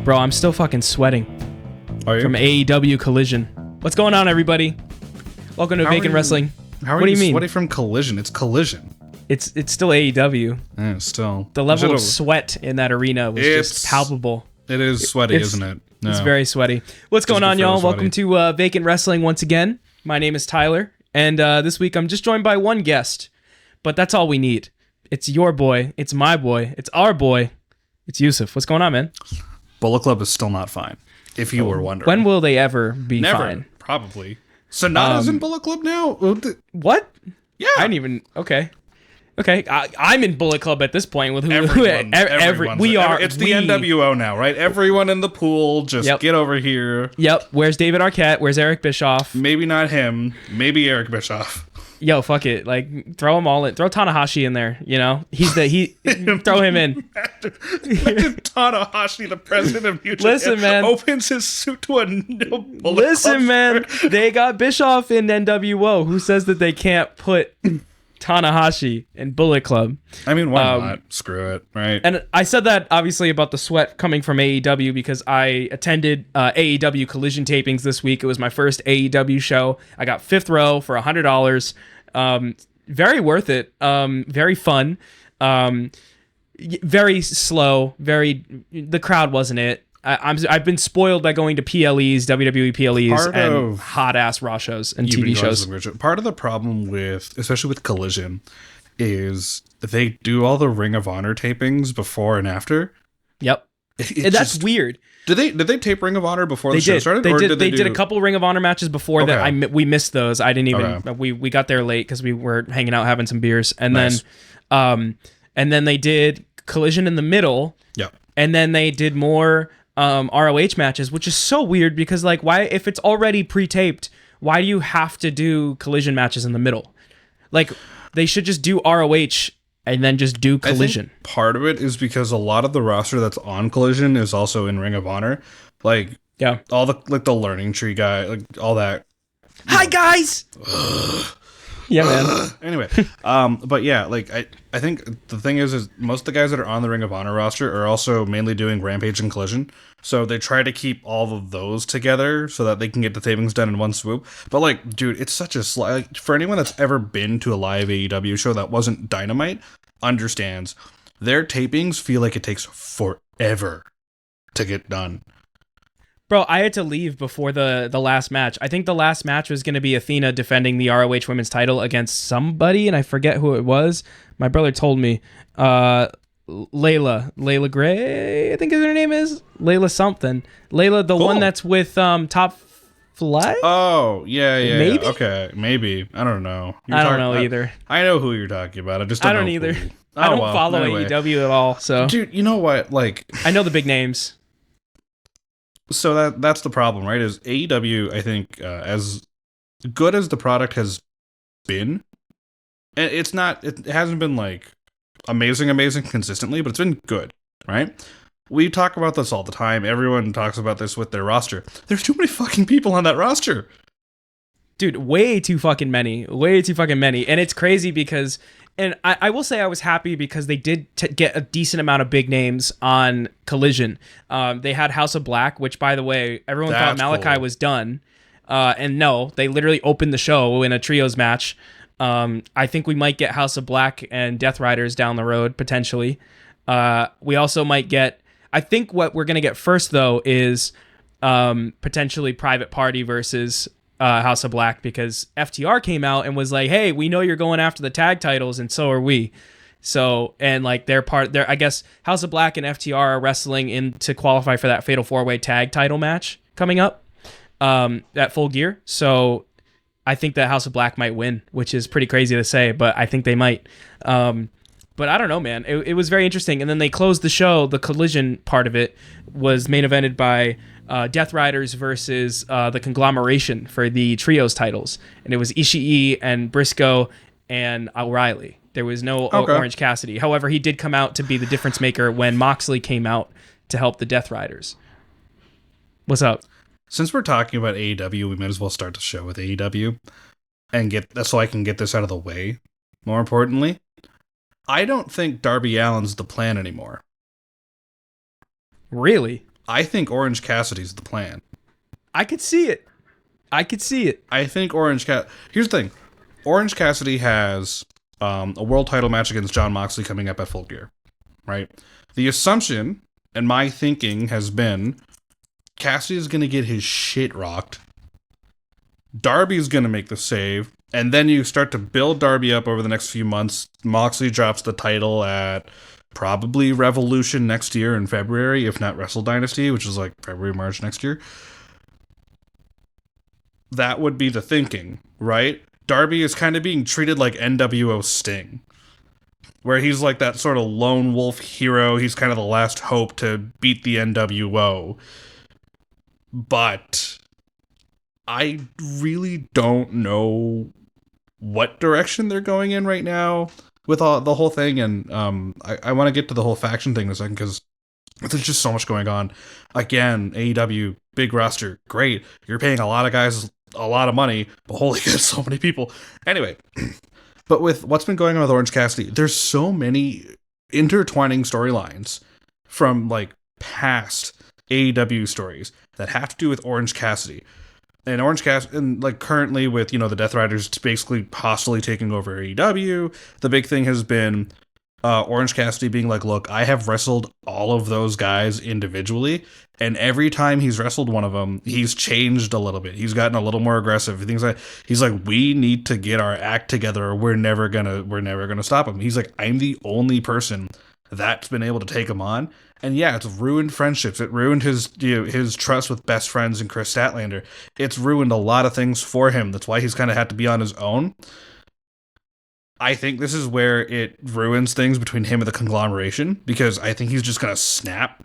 Bro, I'm still fucking sweating. Are you? From AEW Collision. What's going on, everybody? Welcome to Vacant Wrestling. What do you mean? Sweaty from Collision? It's Collision. It's still AEW. Yeah, still. The level of sweat in that arena was just palpable. It is sweaty, isn't it? No. It's very sweaty. What's going on, y'all? Welcome to Vacant Wrestling once again. My name is Tyler, and this week I'm just joined by one guest, but that's all we need. It's your boy. It's my boy. It's our boy. It's Yusuf. What's going on, man? Bullet Club is still not fine, if you were wondering. When will they ever be Never, fine? Probably. Sonata's in Bullet Club now? What? Yeah. I didn't even... Okay. I'm in Bullet Club at this point with everyone. We are. It's the NWO now, right? Everyone in the pool, just get over here. Yep. Where's David Arquette? Where's Eric Bischoff? Maybe not him. Maybe Eric Bischoff. Yo, fuck it. Like, throw them all in. Throw Tanahashi in there, you know? Throw him in. Imagine Tanahashi, the president of New Japan, Listen, man. opens his suit to a no Bullet Listen, Club man. They got Bischoff in NWO. Who says that they can't put Tanahashi in Bullet Club? I mean, why not? Screw it, right? And I said that, obviously, about the sweat coming from AEW because I attended AEW Collision tapings this week. It was my first AEW show. I got fifth row for $100. Very worth it. Very fun. Very slow. The crowd wasn't it. I've been spoiled by going to PLEs, WWE PLEs, and hot ass Raw shows and TV shows. Part of the problem with, especially with Collision, is they do all the Ring of Honor tapings before and after. Yep, that's weird. Did they tape Ring of Honor before the show started? They did a couple Ring of Honor matches before that. We missed those. I didn't even. We got there late because we were hanging out having some beers, and then they did Collision in the middle. Yep. And then they did more ROH matches, which is so weird because, like, why, if it's already pre-taped, why do you have to do Collision matches in the middle? Like, they should just do ROH and then just do Collision. I think part of it is because a lot of the roster that's on Collision is also in Ring of Honor. Like, yeah, all the learning tree guy, like all that. Hi, guys. Yeah, man. Anyway, but yeah, like I think the thing is most of the guys that are on the Ring of Honor roster are also mainly doing Rampage and Collision. So they try to keep all of those together so that they can get the tapings done in one swoop. But like, dude, it's such a like, for anyone that's ever been to a live AEW show that wasn't Dynamite, understands their tapings feel like it takes forever to get done. Bro, I had to leave before the last match. I think the last match was going to be Athena defending the ROH Women's title against somebody, and I forget who it was. My brother told me. Layla Gray, I think her name is. Layla something. Layla, the one that's with Top Flight? Oh, yeah. Maybe? Okay, maybe. I don't know. I don't know either. I know who you're talking about. I just don't know either. Who. I don't follow AEW at all, so. Dude, you know what? Like, I know the big names. So that's the problem, right? Is AEW, I think, as good as the product has been, and it hasn't been like amazing consistently, but it's been good, right? We talk about this all the time. Everyone talks about this with their roster. There's too many fucking people on that roster. Dude, way too fucking many. And it's crazy because, and I will say I was happy because they did get a decent amount of big names on Collision. They had House of Black, which, by the way, everyone thought Malachi was done. And no, they literally opened the show in a trios match. I think we might get House of Black and Death Riders down the road, potentially. We also might get... I think what we're going to get first, though, is potentially Private Party versus... House of Black, because FTR came out and was like, hey, we know you're going after the tag titles, and so are we. So, and like I guess House of Black and FTR are wrestling in to qualify for that Fatal 4-Way tag title match coming up at Full Gear. So I think that House of Black might win, which is pretty crazy to say, but I think they might. But I don't know, man. It was very interesting. And then they closed the show. The Collision part of it was main evented by Death Riders versus the Conglomeration for the trios titles. And it was Ishii and Briscoe and O'Reilly. There was no Orange Cassidy. However, he did come out to be the difference maker when Moxley came out to help the Death Riders. What's up? Since we're talking about AEW, we might as well start the show with AEW and so I can get this out of the way. More importantly, I don't think Darby Allin's the plan anymore. Really? I think Orange Cassidy's the plan. I could see it. I could see it. I think Here's the thing. Orange Cassidy has a world title match against Jon Moxley coming up at Full Gear, right? The assumption and my thinking has been Cassidy is going to get his shit rocked. Darby's going to make the save. And then you start to build Darby up over the next few months. Moxley drops the title at probably Revolution next year in February, if not Wrestle Dynasty, which is like February, March next year. That would be the thinking, right? Darby is kind of being treated like NWO Sting, where he's like that sort of lone wolf hero. He's kind of the last hope to beat the NWO. But I really don't know what direction they're going in right now with the whole thing. And I want to get to the whole faction thing in a second because there's just so much going on. Again, AEW, big roster, great. You're paying a lot of guys a lot of money, but holy God, so many people. Anyway, but with what's been going on with Orange Cassidy, there's so many intertwining storylines from like past AEW stories that have to do with Orange Cassidy. And Orange Cassidy, and like currently with, the Death Riders basically hostily taking over AEW, the big thing has been Orange Cassidy being like, look, I have wrestled all of those guys individually, and every time he's wrestled one of them, he's changed a little bit. He's gotten a little more aggressive. He's like, we need to get our act together, or we're never gonna stop him. He's like, I'm the only person that's been able to take him on. And yeah, it's ruined friendships. It ruined his trust with best friends and Chris Statlander. It's ruined a lot of things for him. That's why he's kind of had to be on his own. I think this is where it ruins things between him and the conglomeration, because I think he's just going to snap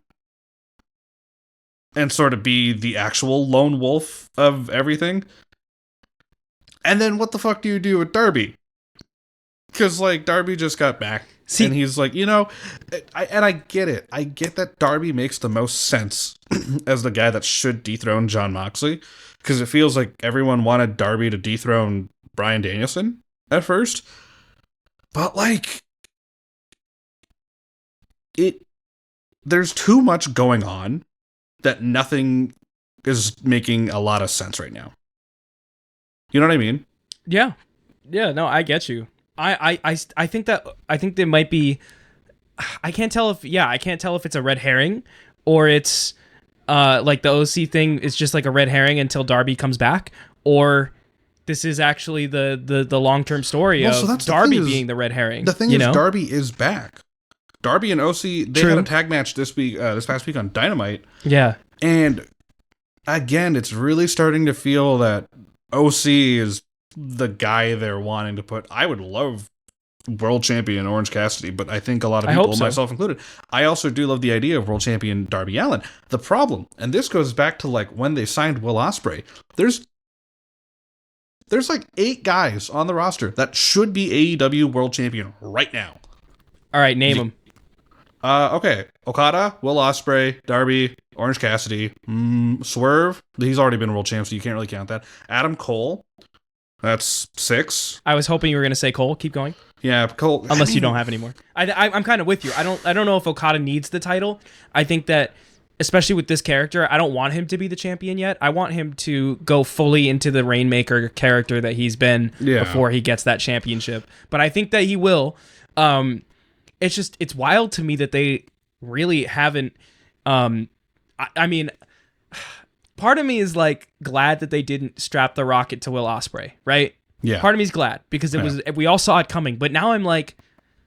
and sort of be the actual lone wolf of everything. And then what the fuck do you do with Darby? Because, like, Darby just got back. And he's like, I get it. I get that Darby makes the most sense as the guy that should dethrone Jon Moxley. Because it feels like everyone wanted Darby to dethrone Bryan Danielson at first. But, like, there's too much going on that nothing is making a lot of sense right now. You know what I mean? Yeah. Yeah, no, I get you. I think there might be, I can't tell if it's a red herring or it's like the OC thing is just like a red herring until Darby comes back, or this is actually the long-term story of Darby being the red herring. The thing is, Darby is back. Darby and OC, they had a tag match this past week on Dynamite. Yeah. And again, it's really starting to feel that OC is the guy they're wanting to put. I would love world champion Orange Cassidy, but I think a lot of people, myself included, I also do love the idea of world champion Darby Allin. The problem, and this goes back to like when they signed Will Ospreay, there's like 8 guys on the roster that should be AEW world champion right now. All right, name them. Okay. Okada, Will Ospreay, Darby, Orange Cassidy, Swerve. He's already been world champ, so you can't really count that. Adam Cole. That's 6. I was hoping you were going to say Cole. Keep going. Yeah, Cole. Unless you don't have any more. I'm kind of with you. I don't know if Okada needs the title. I think that, especially with this character, I don't want him to be the champion yet. I want him to go fully into the Rainmaker character that he's been before he gets that championship. But I think that he will. It's wild to me that they really haven't. I mean, part of me is like glad that they didn't strap the rocket to Will Ospreay, right? Yeah. Part of me is glad because we all saw it coming, but now I'm like,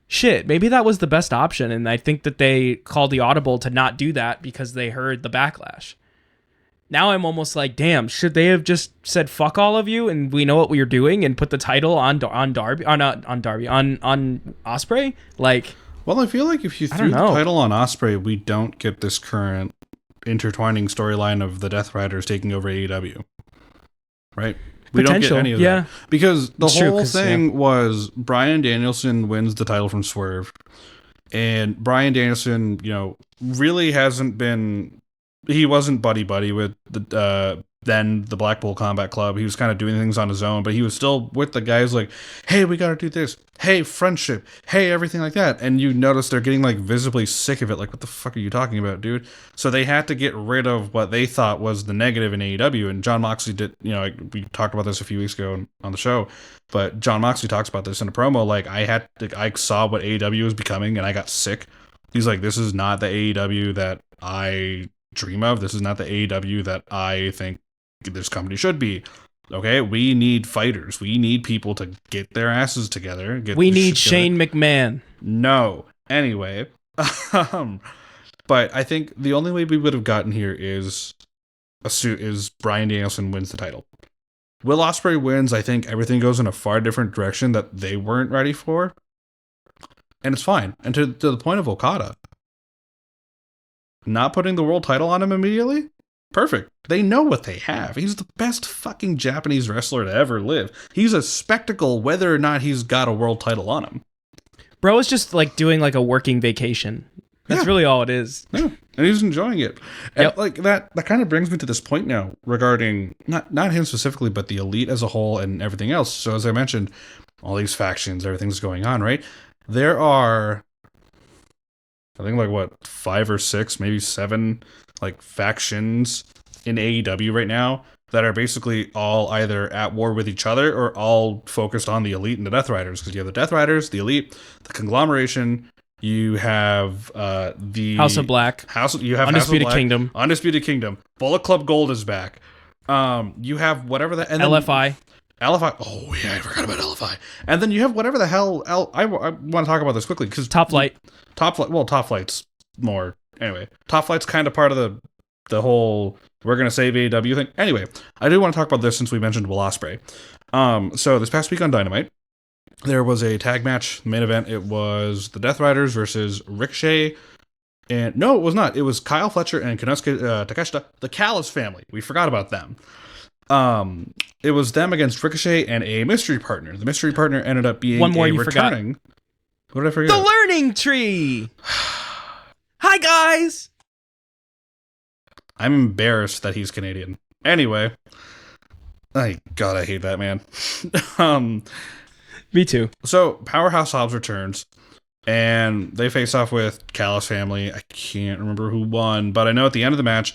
shit, maybe that was the best option, and I think that they called the audible to not do that because they heard the backlash. Now I'm almost like, damn, should they have just said fuck all of you and we know what we are doing and put the title on Ospreay? Like, well, I feel like if you threw the title on Ospreay, we don't get this current intertwining storyline of the Death Riders taking over AEW, right? We don't get any of that. Because the whole thing was Bryan Danielson wins the title from Swerve. And Bryan Danielson, really hasn't been he wasn't buddy with the then the Blackpool Combat Club. He was kind of doing things on his own, but he was still with the guys like, hey, we gotta do this. Hey, friendship. Hey, everything like that. And you notice they're getting like visibly sick of it. Like, what the fuck are you talking about, dude? So they had to get rid of what they thought was the negative in AEW. And John Moxley did, we talked about this a few weeks ago on the show, but John Moxley talks about this in a promo. Like, I saw what AEW was becoming and I got sick. He's like, this is not the AEW that I dream of. This is not the AEW that I think this company should be. Okay, we need fighters. We need people to get their asses together. We need Shane McMahon. No. Anyway, but I think the only way we would have gotten here is Bryan Danielson wins the title. Will Ospreay wins. I think everything goes in a far different direction that they weren't ready for, and it's fine. And to the point of Okada, not putting the world title on him immediately. Perfect. They know what they have. He's the best fucking Japanese wrestler to ever live. He's a spectacle whether or not he's got a world title on him. Bro is just like doing like a working vacation. That's really all it is. Yeah. And he's enjoying it. And like that kind of brings me to this point now regarding not him specifically, but the Elite as a whole and everything else. So as I mentioned, all these factions, everything's going on, right? There are, I think, like 5 or 6, maybe 7 like factions in AEW right now that are basically all either at war with each other or all focused on the Elite and the Death Riders. Because you have the Death Riders, the Elite, the Conglomeration. You have the House of Black. You have Undisputed House of Black, Kingdom. Undisputed Kingdom. Bullet Club Gold is back. You have whatever the and LFI. LFI. Oh yeah, I forgot about LFI. And then you have whatever the hell. I want to talk about this quickly because Top Flight. Well, Top Flight's more. Anyway, Top Flight's kind of part of the whole we're going to save AEW thing. Anyway, I do want to talk about this since we mentioned Will Ospreay. So this past week on Dynamite, there was a tag match, main event. It was the Death Riders versus Ricochet. And no, it was not. It was Kyle Fletcher and Konosuke Takeshita, the Callis family. We forgot about them. It was them against Ricochet and a mystery partner. The mystery partner ended up being one more a you returning. Forgot. What did I forget? The Learning Tree. Hi, guys. I'm embarrassed that he's Canadian. Anyway, God, I hate that man. Me too. So Powerhouse Hobbs returns, and they face off with Callis family. I can't remember who won, but I know at the end of the match,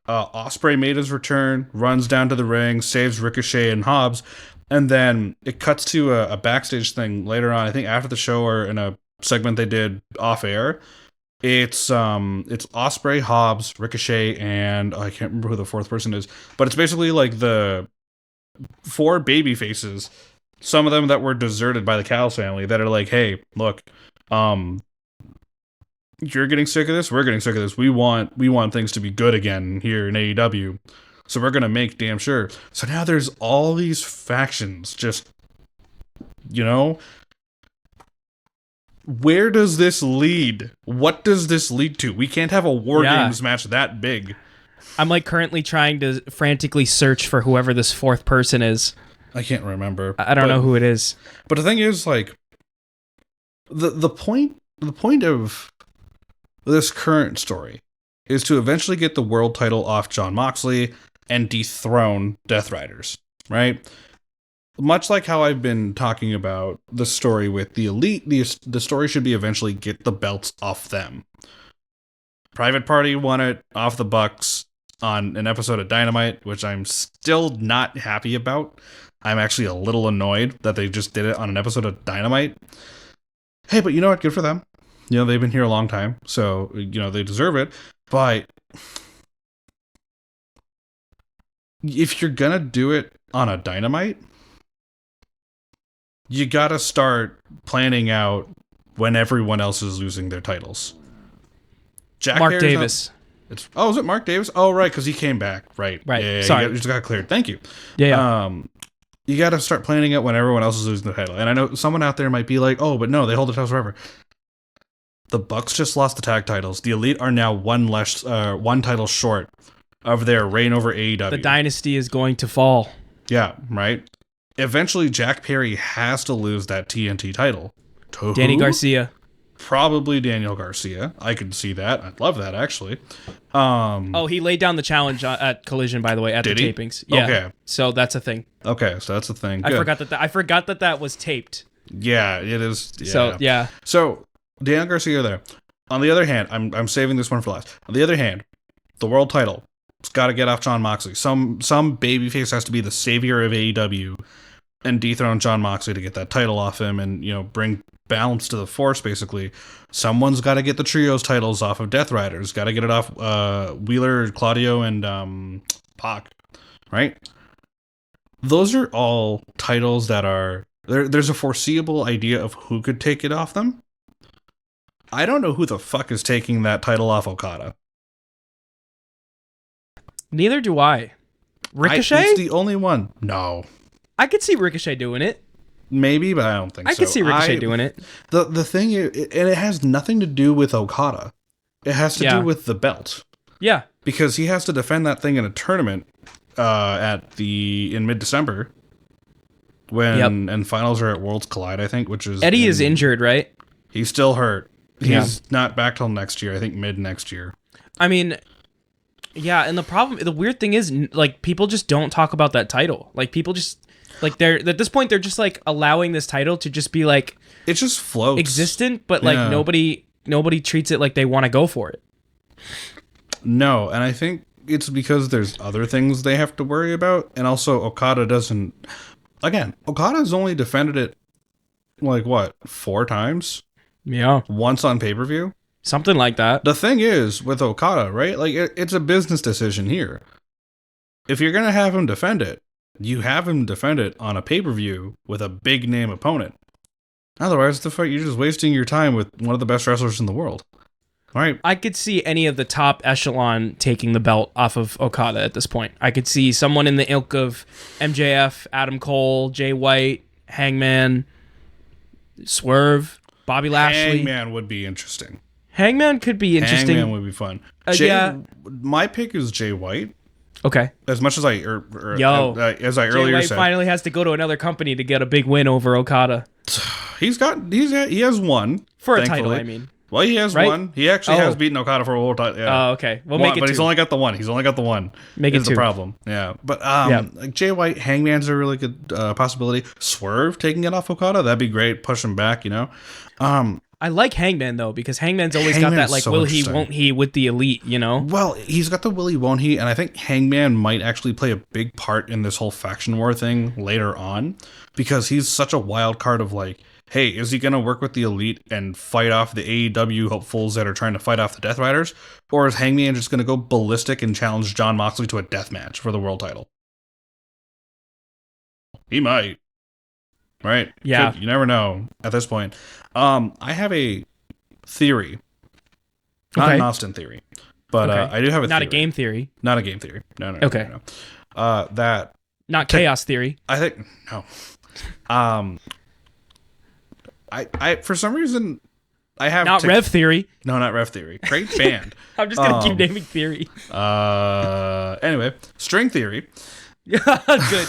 Ospreay made his return, runs down to the ring, saves Ricochet and Hobbs, and then it cuts to a backstage thing later on. I think after the show or in a segment they did off air. It's Ospreay, Hobbs, Ricochet, and I can't remember who the fourth person is, but it's basically like the 4 baby faces, some of them that were deserted by the Callis family that are like, hey, look, you're getting sick of this, we're getting sick of this. We want things to be good again here in AEW. So we're gonna make damn sure. So now there's all these factions just, where does this lead? What does this lead to? We can't have a War Games match that big. I'm like currently trying to frantically search for whoever this fourth person is. I can't remember. I don't know who it is. But the thing is, like, the point of this current story is to eventually get the world title off Jon Moxley and dethrone Death Riders, right? Much like how I've been talking about the story with the Elite, the story should be eventually get the belts off them. Private Party won it off the Bucks on an episode of Dynamite, which I'm still not happy about. I'm actually a little annoyed that they just did it on an episode of Dynamite. Hey, but you know what? Good for them. They've been here a long time, so, they deserve it. But if you're gonna do it on a Dynamite, you gotta start planning out when everyone else is losing their titles. Mark Davis. Is it Mark Davis? Oh, right, because he came back. Right. Yeah, sorry. You just got cleared. Thank you. Yeah. You gotta start planning out when everyone else is losing the title. And I know someone out there might be like, oh, but no, they hold the titles forever. The Bucks just lost the tag titles. The Elite are now one title short of their reign over AEW. The dynasty is going to fall. Yeah, right? Eventually, Jack Perry has to lose that TNT title. To Danny who? Garcia. probably Daniel Garcia. I could see that. I'd love that, actually. Oh, he laid down the challenge at Collision, by the way, at the tapings. Yeah. Okay. So that's a thing. Okay, so that's a thing. Good. I forgot that was taped. Yeah, it is. Yeah. So yeah. So Daniel Garcia there. On the other hand, I'm saving this one for last. On the other hand, the world title, it's got to get off Jon Moxley. Some babyface has to be the savior of AEW and dethrone Jon Moxley to get that title off him, and bring balance to the force. Basically, someone's got to get the trios titles off of Death Riders. Got to get it off Wheeler, Claudio, and Pac. Right? Those are all titles that are there's a foreseeable idea of who could take it off them. I don't know who the fuck is taking that title off Okada. Neither do I. Ricochet? It's the only one. No. I could see Ricochet doing it. Maybe, but I don't think so. I could see Ricochet doing it. The thing is, and it has nothing to do with Okada. It has to do with the belt. Yeah. Because he has to defend that thing in a tournament in mid-December. And finals are at Worlds Collide, I think, which is... Eddie is injured, right? He's still hurt. He's not back till next year. I think mid next year. I mean... Yeah, and the weird thing is, like, people just don't talk about that title. Like, people just, like, they're, at this point, they're just, like, allowing this title to just be, like... It just floats. Existent, but, like, nobody treats it like they want to go for it. No, and I think it's because there's other things they have to worry about, and also Okada doesn't... Again, Okada's only defended it, like, what, 4 times? Yeah. Once on pay-per-view? Something like that. The thing is, with Okada, right? Like, it's a business decision here. If you're going to have him defend it, you have him defend it on a pay-per-view with a big-name opponent. Otherwise, you're just wasting your time with one of the best wrestlers in the world. All right. I could see any of the top echelon taking the belt off of Okada at this point. I could see someone in the ilk of MJF, Adam Cole, Jay White, Hangman, Swerve, Bobby Lashley. Hangman would be interesting. Hangman could be interesting. Hangman would be fun. My pick is Jay White. Okay. As much as I earlier said, Jay White finally has to go to another company to get a big win over Okada. He has one for a title. I mean, well, he has one. He actually has beaten Okada for a world title. Yeah. Oh, okay. Well, make it. But two. He's only got the one. Make it two. The problem. Yeah. But like Jay White, Hangman's a really good possibility. Swerve taking it off Okada, that'd be great. Push him back, I like Hangman, though, because Hangman's always got that, like, will he, won't he with the elite, Well, he's got the will he, won't he, and I think Hangman might actually play a big part in this whole faction war thing later on, because he's such a wild card of, like, hey, is he going to work with the elite and fight off the AEW hopefuls that are trying to fight off the Death Riders, or is Hangman just going to go ballistic and challenge Jon Moxley to a death match for the world title? He might. Right? Yeah. You never know at this point. I have a theory. Not an Austin theory. But I do have a theory. Not a game theory. Not a game theory. No. Okay. No. That... Not chaos theory. I think... No. I for some reason... I have... Not Rev Theory. No, not Rev Theory. Great band. I'm just going to keep naming theory. Anyway. String Theory. Good.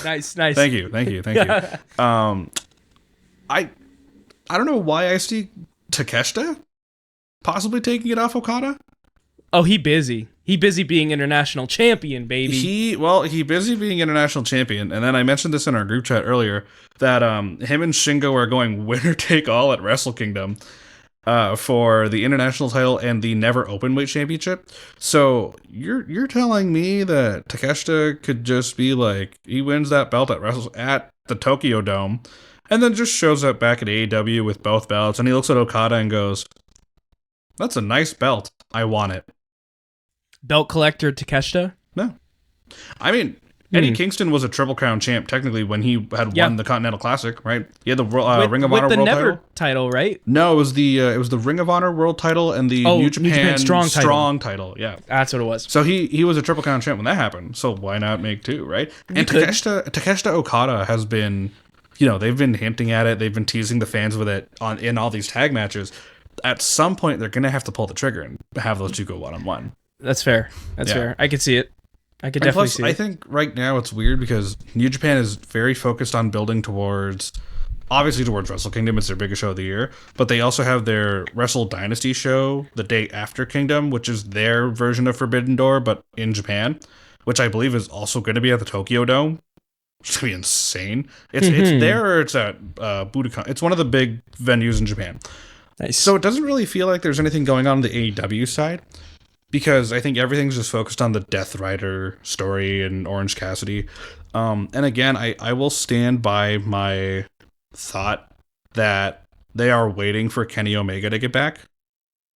Nice. Thank you. I don't know why I see Takeshita possibly taking it off Okada. Oh, he busy. He busy being international champion, baby. He busy being international champion. And then I mentioned this in our group chat earlier that him and Shingo are going winner take all at Wrestle Kingdom for the international title and the never openweight championship. So you're telling me that Takeshita could just be like, he wins that belt at the Tokyo Dome and then just shows up back at AEW with both belts, and he looks at Okada and goes, that's a nice belt. I want it. Belt collector Takeshita? No. I mean, Eddie Kingston was a Triple Crown champ, technically, when he had won the Continental Classic, right? He had the Ring of Honor World Title. Title, right? No, it was the Ring of Honor World Title and the New Japan Strong title. Yeah, that's what it was. So he was a Triple Crown champ when that happened. So why not make two, right? And Takeshita Okada has been, they've been hinting at it. They've been teasing the fans with it in all these tag matches. At some point, they're gonna have to pull the trigger and have those two go 1-on-1. That's fair. Fair. I could see it. I could definitely see it. I think right now it's weird because New Japan is very focused on building towards obviously towards Wrestle Kingdom. It's their biggest show of the year, but they also have their Wrestle Dynasty show the day after Kingdom, which is their version of Forbidden Door, but in Japan, which I believe is also going to be at the Tokyo Dome. It's going to be insane. It's there or it's at Budokan. It's one of the big venues in Japan. Nice. So it doesn't really feel like there's anything going on the AEW side, because I think everything's just focused on the Death Rider story and Orange Cassidy. And again, I will stand by my thought that they are waiting for Kenny Omega to get back.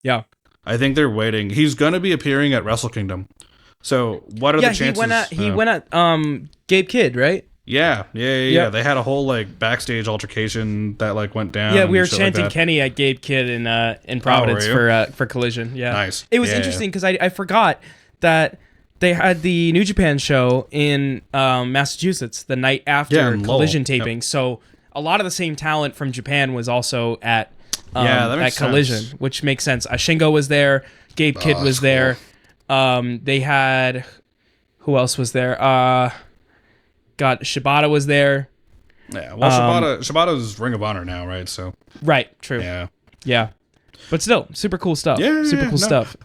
Yeah. I think they're waiting. He's going to be appearing at Wrestle Kingdom. So what are the chances? He went at Gabe Kidd, right? Yeah. They had a whole like backstage altercation that like went down. Yeah, we were chanting Kenny at Gabe Kidd in Providence for Collision. Yeah, nice. It was interesting because I forgot that they had the New Japan show in Massachusetts the night after Collision taping. Yep. So a lot of the same talent from Japan was also at Collision, which makes sense. Shingo was there. Gabe Kidd was there. They had, who else was there? Shibata was there. Yeah, well, Shibata's Ring of Honor now, right? So right, true. Yeah, but still, super cool stuff. Yeah, super cool stuff.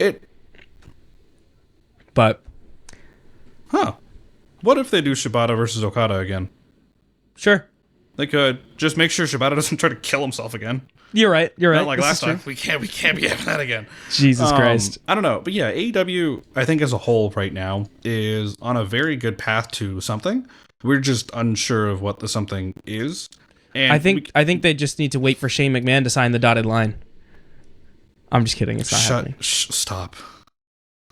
But, what if they do Shibata versus Okada again? Sure, they could. Just make sure Shibata doesn't try to kill himself again. You're right. Not like last time. We can't be having that again. Jesus Christ. I don't know, but yeah, AEW, I think as a whole right now is on a very good path to something. We're just unsure of what the something is. And I think they just need to wait for Shane McMahon to sign the dotted line. I'm just kidding. It's not happening.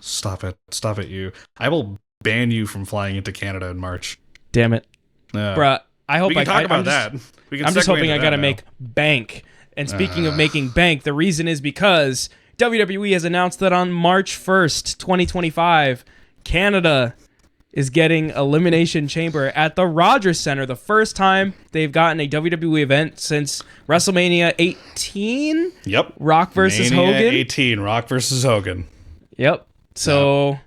Stop it, you. I will ban you from flying into Canada in March. Damn it. Bruh, I hope we can talk about that. I'm just hoping I gotta make bank. And speaking of making bank, the reason is because WWE has announced that on March 1st, 2025, Canada is getting Elimination Chamber at the Rogers Center. The first time they've gotten a WWE event since WrestleMania 18. Yep. Rock versus Mania Hogan. 18. Rock versus Hogan. Yep. So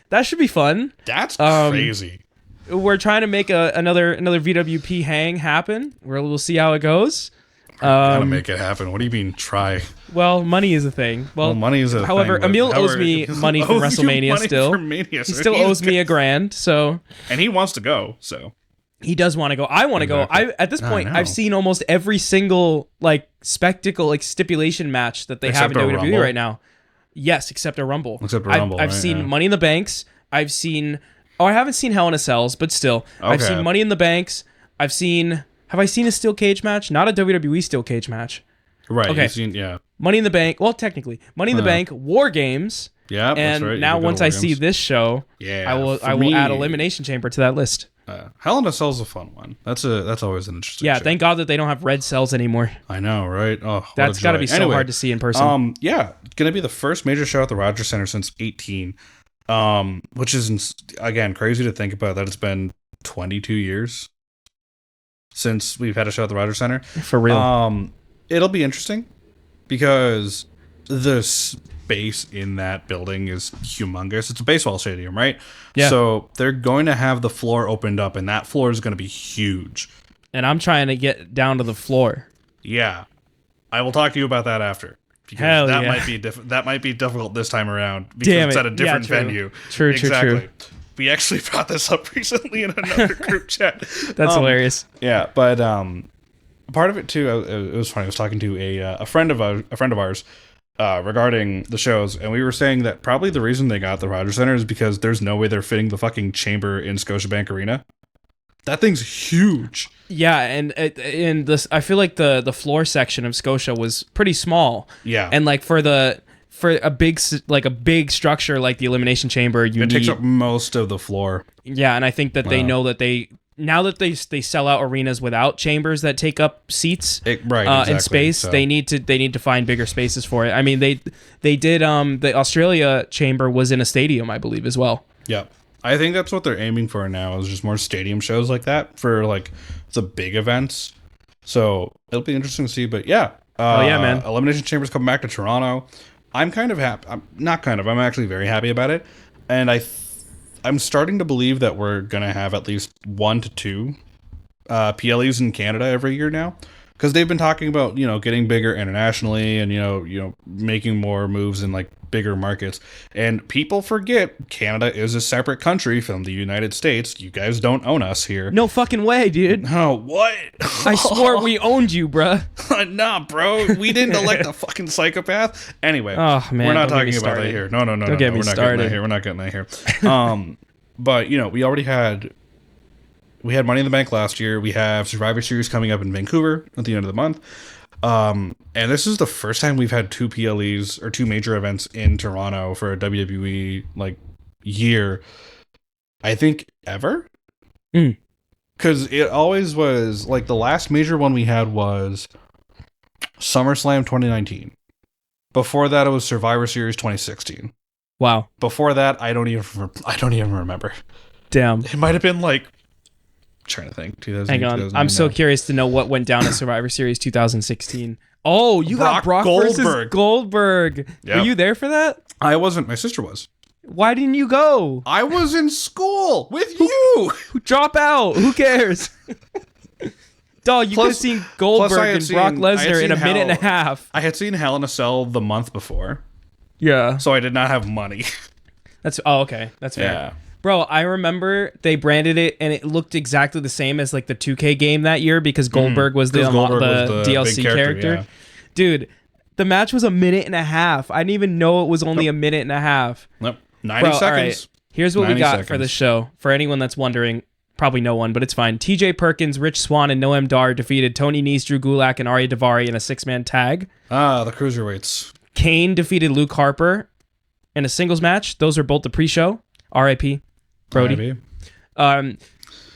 that should be fun. That's crazy. We're trying to make another VWP hang happen. We'll see how it goes. Gotta make it happen. What do you mean try? Well, money is a thing. Well, money is a however, thing. Emil owes me money from WrestleMania still. He still owes me $1,000, so. And he wants to go, so. He does want to go. I want to go. At this point, I've seen almost every single like spectacle, like stipulation match that they have in WWE right now. Yes, except a Rumble. I've seen Money in the Banks. I haven't seen Hell in a Cells, but still. Okay. I've seen Money in the Banks. Have I seen a steel cage match? Not a WWE steel cage match. Right. Okay. Money in the Bank. Well, technically, Money in the Bank, War Games. Yeah, and that's right. Now once I see this show, I will add Elimination Chamber to that list. Hell in a Cell's a fun one. That's always an interesting. Yeah, show. Thank God that they don't have red cells anymore. I know, right? Oh, that's got to be so hard to see in person. Yeah, gonna be the first major show at the Rogers Center since 18. Which is again crazy to think about that it's been 22 years since we've had a show at the Rogers Center. For real. It'll be interesting because the space in that building is humongous. It's a baseball stadium, right? Yeah. So they're going to have the floor opened up, and that floor is going to be huge. And I'm trying to get down to the floor. Yeah. I will talk to you about that after. Because that might be difficult this time around because it's at a different venue. True. We actually brought this up recently in another group chat. That's hilarious. Yeah, but part of it too, it was funny. I was talking to a friend of ours regarding the shows, and we were saying that probably the reason they got the Rogers Center is because there's no way they're fitting the fucking chamber in Scotiabank Arena. That thing's huge. Yeah, and in this, I feel like the floor section of Scotia was pretty small. Yeah, and like for a big structure like the Elimination Chamber, it takes up most of the floor. Yeah, and I think that they know that now that they sell out arenas without chambers that take up seats in space, so they need to find bigger spaces for it. I mean, they did the Australia chamber was in a stadium, I believe, as well. Yeah. I think that's what they're aiming for now is just more stadium shows like that for like the big events. So it'll be interesting to see. But yeah, man, Elimination Chamber's coming back to Toronto. I'm kind of happy. I'm actually very happy about it. And I'm starting to believe that we're gonna have at least 1 to 2 PLEs in Canada every year now. because they've been talking about, getting bigger internationally and, making more moves in like bigger markets. And people forget Canada is a separate country from the United States. You guys don't own us here. No fucking way, dude. Oh, what? I swore we owned you, bruh. Nah, bro. We didn't elect a fucking psychopath. Anyway, Oh, man, we're not don't get me talking about that started. here. No. Don't get me We're not started. getting that here. We're not getting that here. But, we already had... We had Money in the Bank last year. We have Survivor Series coming up in Vancouver at the end of the month. And this is the first time we've had two PLEs or two major events in Toronto for a WWE year, I think, ever. Because it always was the last major one we had was SummerSlam 2019. Before that, it was Survivor Series 2016. Wow. Before that, I don't even remember. Damn. It might have been trying to think. 2008, Hang on. I'm so curious to know what went down at Survivor Series 2016. Oh, you got Brock versus Goldberg. Yep. Were you there for that? I wasn't. My sister was. Why didn't you go? I was in school with you. Drop out. Who cares? Dog, you could have seen Goldberg and Brock Lesnar in a minute and a half. I had seen Hell in a Cell the month before. Yeah. So I did not have money. Okay. That's fair. Yeah. Bro, I remember they branded it and it looked exactly the same as the 2K game that year because Goldberg was the DLC character. Yeah. Dude, the match was a minute and a half. I didn't even know it was only a minute and a half. Nope. 90 seconds. All right. Here's what we got for the show. For anyone that's wondering, probably no one, but it's fine. TJ Perkins, Rich Swann, and Noam Dar defeated Tony Nese, Drew Gulak, and Arya Daivari in a 6-man tag. The cruiserweights. Kane defeated Luke Harper in a singles match. Those are both the pre-show. R.I.P. Brody.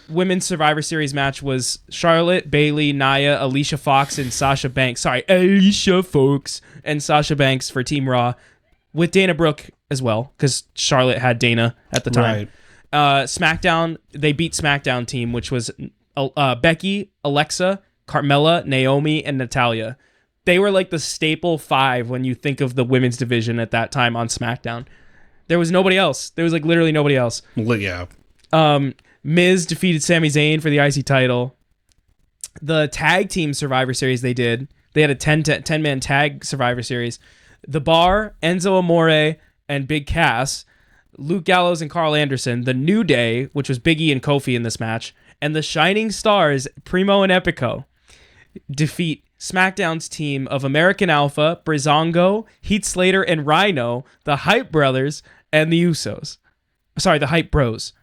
Women's Survivor Series match was Charlotte, Bayley, Nia, Alicia Fox, and Sasha Banks. Sorry, Alicia Fox and Sasha Banks for Team Raw with Dana Brooke as well because Charlotte had Dana at the time. Right. SmackDown, they beat SmackDown team, which was Becky, Alexa, Carmella, Naomi, and Natalia. They were the staple 5 when you think of the women's division at that time on SmackDown. There was nobody else. There was literally nobody else. Well, yeah. Miz defeated Sami Zayn for the IC title. The tag team Survivor Series they had a 10-man tag Survivor Series. The Bar, Enzo Amore, and Big Cass, Luke Gallows and Carl Anderson, The New Day, which was Big E and Kofi in this match, and the Shining Stars, Primo and Epico, defeat SmackDown's team of American Alpha, Breezango, Heath Slater, and Rhino, the Hype Brothers, and the Usos. Sorry, the Hype Bros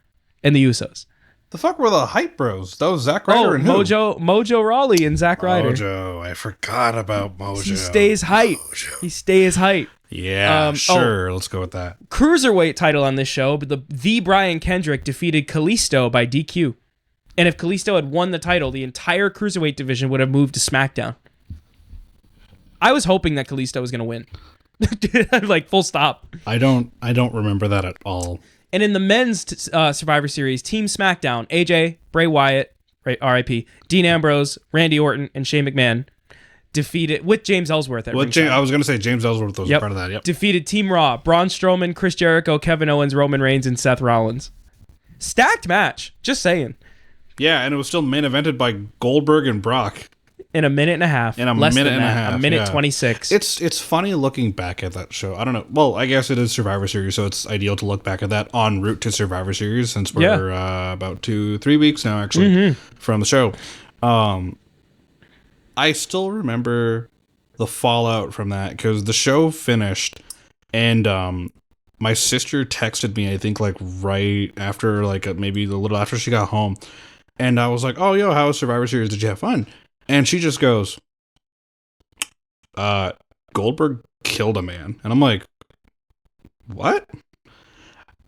and the Usos. The fuck were the Hype Bros? That was Zack Ryder and who? Mojo Rawley and Zack Ryder. Mojo. I forgot about Mojo. He stays hype. He stays hype. Yeah, sure. Let's go with that. Cruiserweight title on this show, but the Brian Kendrick defeated Kalisto by DQ. And if Kalisto had won the title, the entire Cruiserweight division would have moved to SmackDown. I was hoping that Kalisto was going to win. Full stop. I don't remember that at all. And in the men's Survivor Series, Team SmackDown, AJ, Bray Wyatt, RIP, Dean Ambrose, Randy Orton, and Shane McMahon defeated, with James Ellsworth at ringside. I was going to say James Ellsworth was part of that. Yep. Defeated Team Raw, Braun Strowman, Chris Jericho, Kevin Owens, Roman Reigns, and Seth Rollins. Stacked match. Just saying. Yeah, and it was still main evented by Goldberg and Brock. In a minute and a half. In a minute and a half. A minute 26. It's funny looking back at that show. I don't know. Well, I guess it is Survivor Series, so it's ideal to look back at that en route to Survivor Series since we're about 2-3 weeks now, actually, from the show. I still remember the fallout from that because the show finished and my sister texted me, I think, right after, maybe a little after she got home. And I was like, oh, yo, how was Survivor Series? Did you have fun? And she just goes, Goldberg killed a man. And I'm like, what?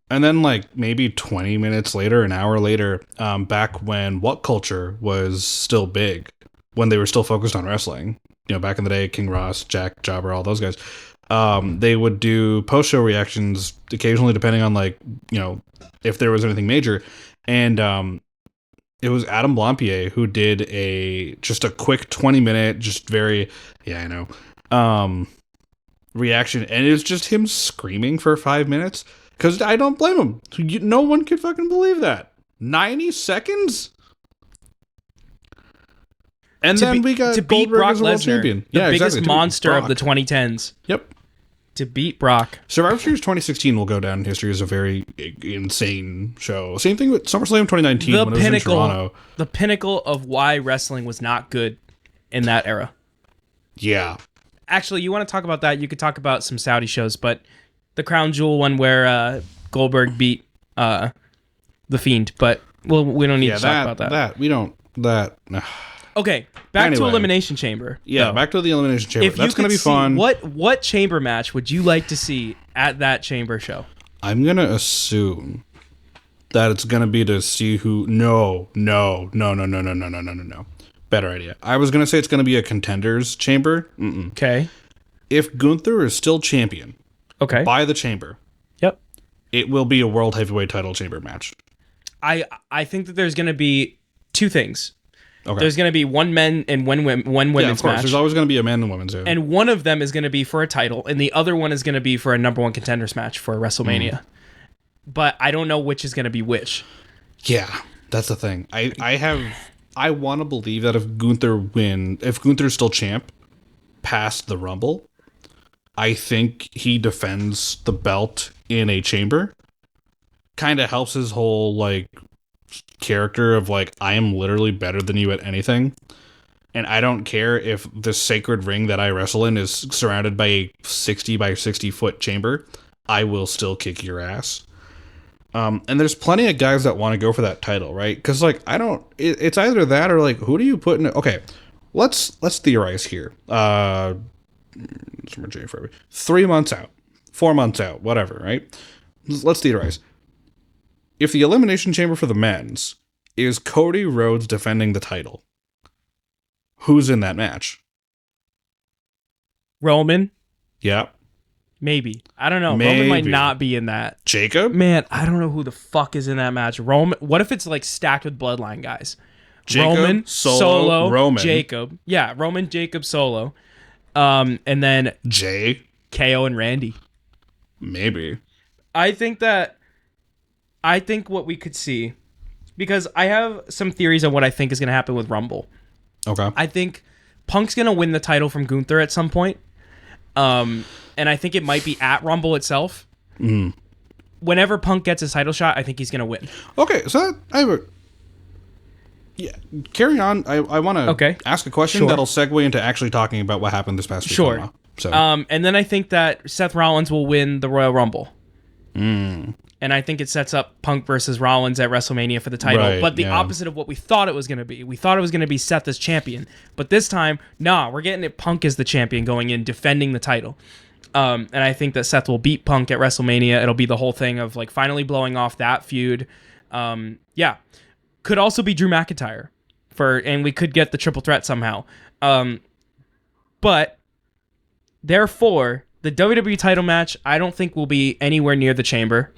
And then maybe 20 minutes later, an hour later, back when What Culture was still big, when they were still focused on wrestling, back in the day, King Ross, Jack, Jobber, all those guys, they would do post-show reactions occasionally depending on if there was anything major. And it was Adam Blampier who did just a quick 20-minute, just very, reaction. And it was just him screaming for 5 minutes. Because I don't blame him. No one could fucking believe that. 90 seconds? And then we got to beat Goldberg Brock as a world Lesnar, champion. the biggest exactly, to beat monster of Brock. the 2010s. Yep. To beat Brock. Survivor Series 2016 will go down in history as a very insane show. Same thing with SummerSlam 2019 when it was in Toronto. The pinnacle of why wrestling was not good in that era. Yeah. Actually, you want to talk about that? You could talk about some Saudi shows, but the Crown Jewel one where Goldberg beat The Fiend, but we don't need to talk about that. Okay, back to Elimination Chamber. Yeah, back to the Elimination Chamber. That's going to be fun. What chamber match would you like to see at that chamber show? I'm going to assume that it's going to be to see who... No. Better idea. I was going to say it's going to be a contenders chamber. Okay. If Gunther is still champion by the chamber, it will be a world heavyweight title chamber match. I think that there's going to be two things. Okay. There's going to be one men and one women's match. There's always going to be a men and women's. Yeah. And one of them is going to be for a title, and the other one is going to be for a number one contenders match for WrestleMania. But I don't know which is going to be which. Yeah, that's the thing. I want to believe that if Gunther's still champ past the Rumble, I think he defends the belt in a chamber. Kind of helps his whole character of I am literally better than you at anything, and I don't care if the sacred ring that I wrestle in is surrounded by a 60 by 60 foot chamber. I will still kick your ass. And there's plenty of guys that want to go for that title, right? Because it's either that or who do you put in? Okay, let's theorize here. 3 months out, 4 months out, whatever, right? Let's theorize. If the Elimination Chamber for the men's is Cody Rhodes defending the title, who's in that match? Roman? Yeah. Maybe. I don't know. Maybe. Roman might not be in that. Jacob? Man, I don't know who the fuck is in that match. Roman. What if it's stacked with Bloodline guys? Jacob, Roman, Solo, Roman. Jacob. Yeah, Roman, Jacob, Solo. And then Jay, KO, and Randy. Maybe. I think what we could see, because I have some theories on what I think is going to happen with Rumble. Okay. I think Punk's going to win the title from Gunther at some point. And I think it might be at Rumble itself. Whenever Punk gets his title shot, I think he's going to win. Okay, so I have a... Yeah, carry on. I want to ask a question that'll segue into actually talking about what happened this past week. Sure. So. And then I think that Seth Rollins will win the Royal Rumble. And I think it sets up Punk versus Rollins at WrestleMania for the title. Right, but the opposite of what we thought it was going to be. We thought it was going to be Seth as champion. But this time, we're getting it Punk as the champion going in, defending the title. And I think that Seth will beat Punk at WrestleMania. It'll be the whole thing of finally blowing off that feud. Could also be Drew McIntyre. And we could get the triple threat somehow. But, therefore... the WWE title match, I don't think will be anywhere near the chamber.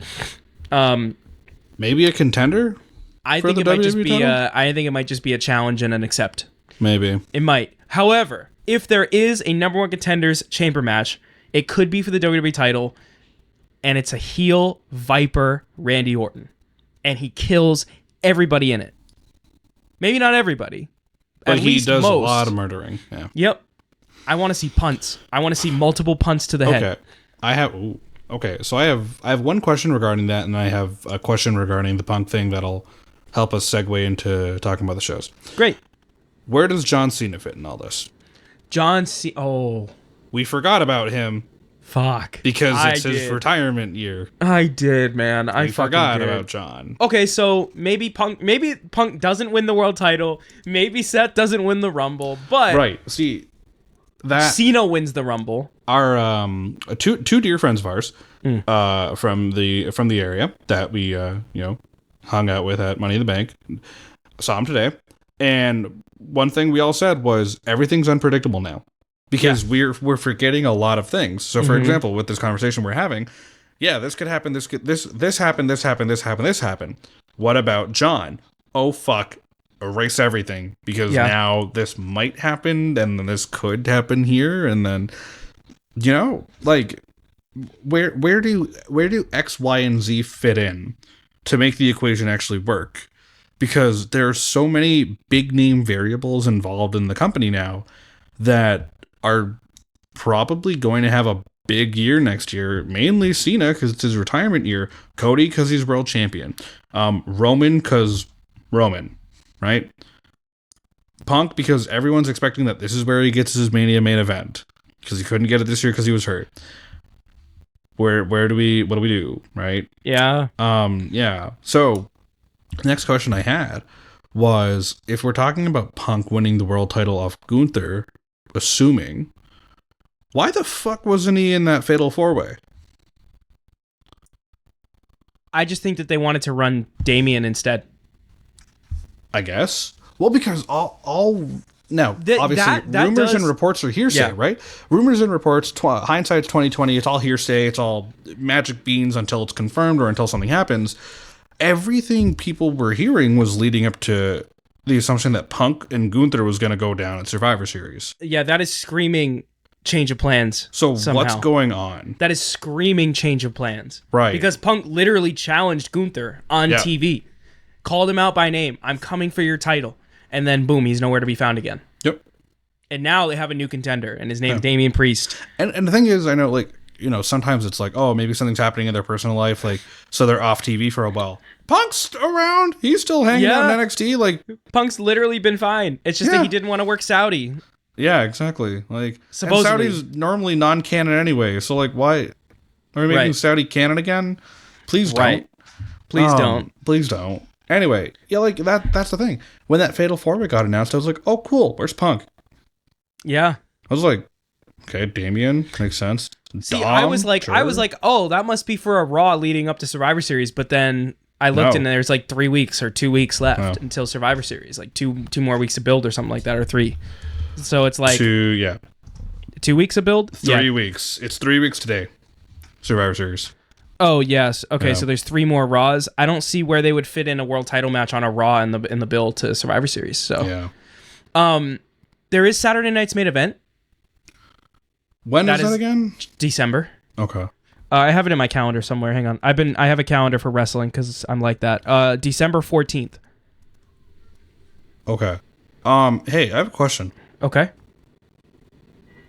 Maybe a contender. I think it might just be. I think it might just be a challenge and an accept. Maybe it might. However, if there is a number one contenders chamber match, it could be for the WWE title, and it's a heel Viper Randy Orton, and he kills everybody in it. Maybe not everybody, but he does most. A lot of murdering. Yeah. Yep. I want to see punts. I want to see multiple punts to the head. Okay. So I have one question regarding that, and I have a question regarding the Punk thing that'll help us segue into talking about the shows. Great. Where does John Cena fit in all this? John Cena. Oh, we forgot about him. Fuck. Because it's his retirement year. I did, man. I forgot about John. Okay, so maybe Punk doesn't win the world title. Maybe Seth doesn't win the Rumble. But right. See. That Cena wins the Rumble. Our two dear friends of ours from the area that we hung out with at Money in the Bank saw him today, and one thing we all said was everything's unpredictable now because we're forgetting a lot of things. So for example, with this conversation we're having, this could happen, this happened. What about John? Oh fuck. Erase everything because now this might happen and then this could happen here and then where do X, Y, and Z fit in to make the equation actually work? because there's so many big name variables involved in the company now that are probably going to have a big year next year. Mainly Cena because it's his retirement year, Cody because he's world champion, Roman because Roman, right? Punk because everyone's expecting that this is where he gets his Mania main event because he couldn't get it this year because he was hurt. What do we do, right? Yeah. Yeah. So next question I had was, if we're talking about Punk winning the world title off Gunther, assuming, why the fuck wasn't he in that fatal 4-way? I just think that they wanted to run Damian instead. I guess. Well, because obviously that rumors and reports are hearsay, Yeah. right? Rumors and reports, hindsight's 2020. It's all hearsay. It's all magic beans until it's confirmed or until something happens. Everything people were hearing was leading up to the assumption that Punk and Gunther was going to go down at Survivor Series. Yeah, that is screaming change of plans. So somehow. what's going on? That is screaming change of plans. Right. Because Punk literally challenged Gunther on TV. Called him out by name. I'm coming for your title. And then boom, he's nowhere to be found again. Yep. And now they have a new contender, and his name's Damian Priest. And the thing is, I know, like, you know, sometimes it's like, oh, maybe something's happening in their personal life, like, so they're off TV for a while. Punk's around. He's still hanging out in NXT. Like, Punk's literally been fine. It's just that he didn't want to work Saudi. Yeah, exactly. Like, Supposedly. and Saudi's normally non-canon anyway, so like, why are we making Saudi canon again? Please don't. Right. Please don't. Please don't. Anyway, yeah, like that's the thing. When that Fatal 4-way got announced, I was like, oh, cool. Where's Punk? Yeah. I was like, okay, Damian makes sense. See, Dom, I was like, sure. oh, that must be for a Raw leading up to Survivor Series. But then I looked and there's like 3 weeks or 2 weeks left until Survivor Series, like two more weeks to build or something like that, or 3. So it's like 2 weeks of build. 3 weeks. It's 3 weeks today. Survivor Series. Oh yes. Okay, so there's 3 more Raws. I don't see where they would fit in a world title match on a Raw in the build to Survivor Series. So there is Saturday night's main event. When is that again? December. Okay. I have it in my calendar somewhere. Hang on. I have a calendar for wrestling because I'm like that. December 14th. Okay. Hey, I have a question. Okay.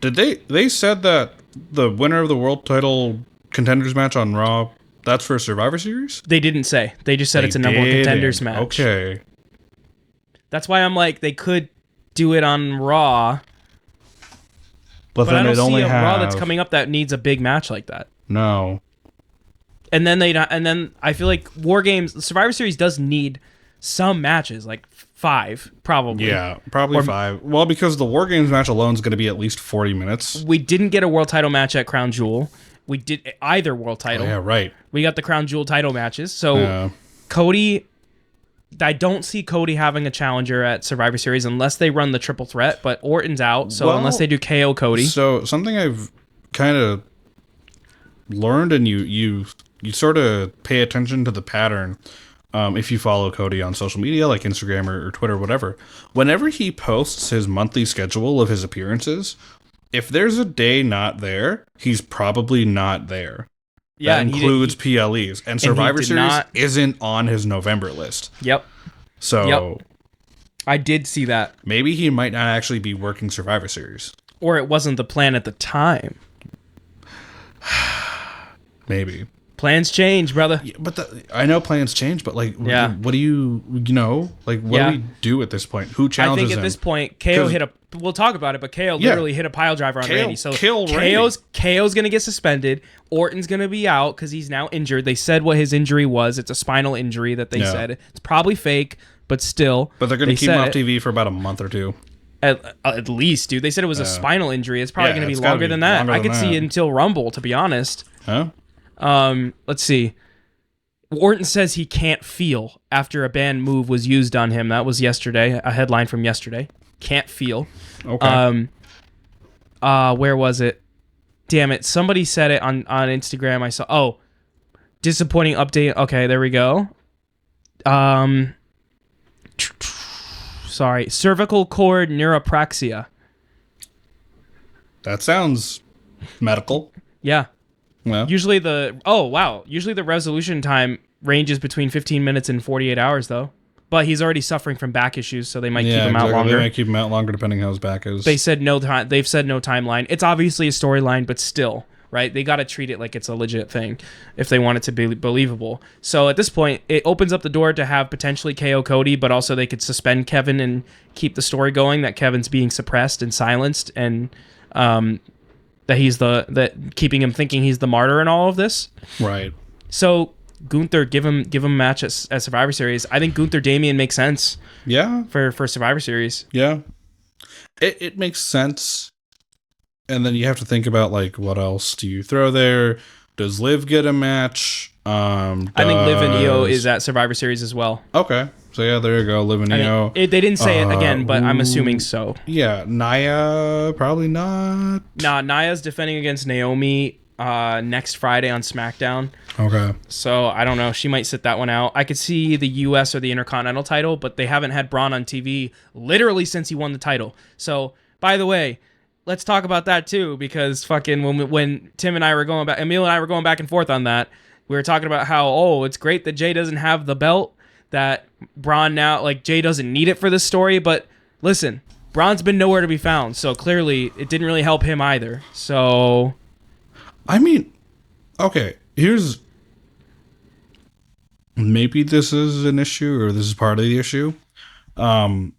Did they said that the winner of the world title contenders match on Raw, that's for Survivor Series? They didn't say. They just said it's a number one contenders match. Okay. That's why I'm like, they could do it on Raw. But then I don't they'd only see a have Raw that's coming up that needs a big match like that. No. And then I feel like War Games, Survivor Series does need some matches, like 5 probably. Yeah, probably 5. Well, because the War Games match alone is going to be at least 40 minutes. We didn't get a world title match at Crown Jewel. We did either world title. Oh, yeah, right. We got the Crown Jewel title matches. So Cody, I don't see Cody having a challenger at Survivor Series unless they run the triple threat, but Orton's out. So unless they do KO Cody. So something I've kind of learned, and you sort of pay attention to the pattern if you follow Cody on social media like Instagram or Twitter, whatever. Whenever he posts his monthly schedule of his appearances, if there's a day not there, he's probably not there. Yeah, that includes PLEs. And Survivor Series isn't on his November list. Yep. So I did see that. Maybe he might not actually be working Survivor Series. Or it wasn't the plan at the time. Maybe. Plans change, brother. Yeah, but I know plans change, but like, what do you like, what do we do at this point? Who challenges him? I think at this point, KO we'll talk about it, but KO literally hit a pile driver on Randy. So KO's going to get suspended. Orton's going to be out because he's now injured. They said what his injury was. It's a spinal injury that they said. It's probably fake, but still. But they're going to keep him off TV for about a month or 2. At least, dude. They said it was a spinal injury. It's probably going to be longer than that. I could see it until Rumble, to be honest. Huh? Let's see. Orton says he can't feel after a banned move was used on him. That was yesterday. A headline from yesterday. Can't feel. Okay. Where was it? Damn it. Somebody said it on Instagram. I saw. Oh, disappointing update. Okay, there we go. Sorry. Cervical cord neuropraxia. That sounds medical. Yeah. Well. Usually the resolution time ranges between 15 minutes and 48 hours though. but he's already suffering from back issues, so they might keep him out exactly. longer. They might keep him out longer depending how his back is. They said no time. They've said no timeline. It's obviously a storyline, but still, right? They got to treat it like it's a legit thing if they want it to be believable. So at this point, it opens up the door to have potentially KO Cody, but also they could suspend Kevin and keep the story going that Kevin's being suppressed and silenced, and that he's that keeping him thinking he's the martyr in all of this. Right. So Gunther, give him a match at Survivor Series. I think Gunther Damian makes sense. Yeah. For Survivor Series. Yeah. It makes sense. And then you have to think about, like, what else do you throw there? Does Liv get a match? I think Liv and Io is at Survivor Series as well. Okay. So, yeah, there you go. Liv and Io. They didn't say it again, but I'm assuming so. Yeah. Nia, probably not. Nah, Nia's defending against Naomi next Friday on SmackDown. Okay. So, I don't know. She might sit that one out. I could see the U.S. or the Intercontinental title, but they haven't had Braun on TV literally since he won the title. So, by the way, let's talk about that too, because fucking when Tim and I were going back, Emil and I were going back and forth on that, we were talking about how, it's great that Jay doesn't have the belt, that Braun now, like, Jay doesn't need it for this story, but listen, Braun's been nowhere to be found, so clearly it didn't really help him either. So, I mean, okay, maybe this is an issue, or this is part of the issue. On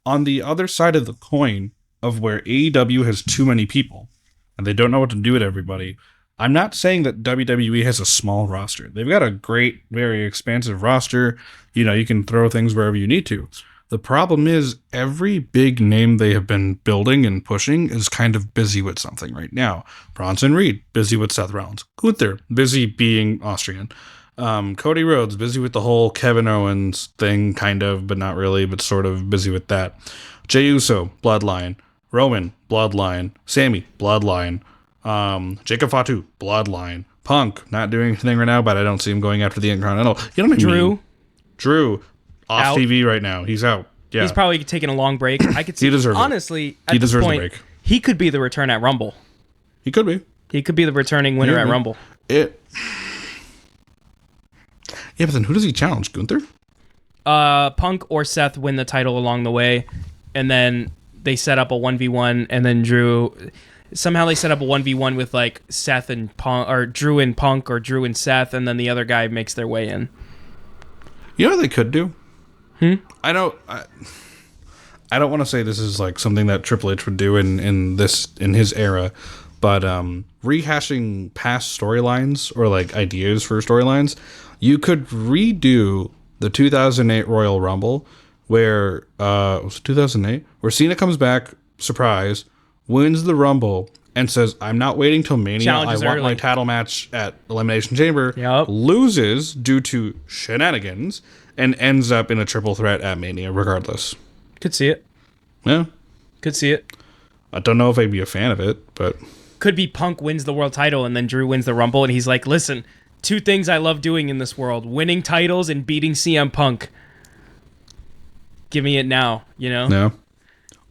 the other side of the coin of where AEW has too many people and they don't know what to do with everybody, I'm not saying that WWE has a small roster. They've got a great, very expansive roster. You can throw things wherever you need to. The problem is every big name they have been building and pushing is kind of busy with something right now. Bronson Reed, busy with Seth Rollins. Gunther, busy being Austrian. Cody Rhodes, busy with the whole Kevin Owens thing, kind of, but not really, but sort of busy with that. Jey Uso, Bloodline. Roman, Bloodline. Sammy, Bloodline. Jacob Fatu, Bloodline. Punk, not doing anything right now, but I don't see him going after the Intercontinental. You know what I mean? Drew, off out. TV right now. He's out. Yeah. He's probably taking a long break. I could see, he deserves honestly, it. He deserves this point, a break. He could be the return at Rumble. He could be. He could be the returning winner at Rumble. Yeah, but then who does he challenge? Gunther? Punk or Seth win the title along the way, and then they set up a 1v1, and then somehow they set up a 1v1 with like Seth and Punk, or Drew and Punk, or Drew and Seth, and then the other guy makes their way in. You know what they could do? I don't want to say this is like something that Triple H would do in his era, but rehashing past storylines or like ideas for storylines, you could redo the 2008 Royal Rumble where was it 2008, where Cena comes back, surprise, wins the Rumble, and says, I'm not waiting till Mania. Challenges I want early. my title match at Elimination Chamber. Yep. Loses due to shenanigans and ends up in a triple threat at Mania regardless. Could see it. Yeah. Could see it. I don't know if I'd be a fan of it, but... Could be Punk wins the world title and then Drew wins the Rumble, and he's like, listen, 2 things I love doing in this world, winning titles and beating CM Punk. Give me it now, No.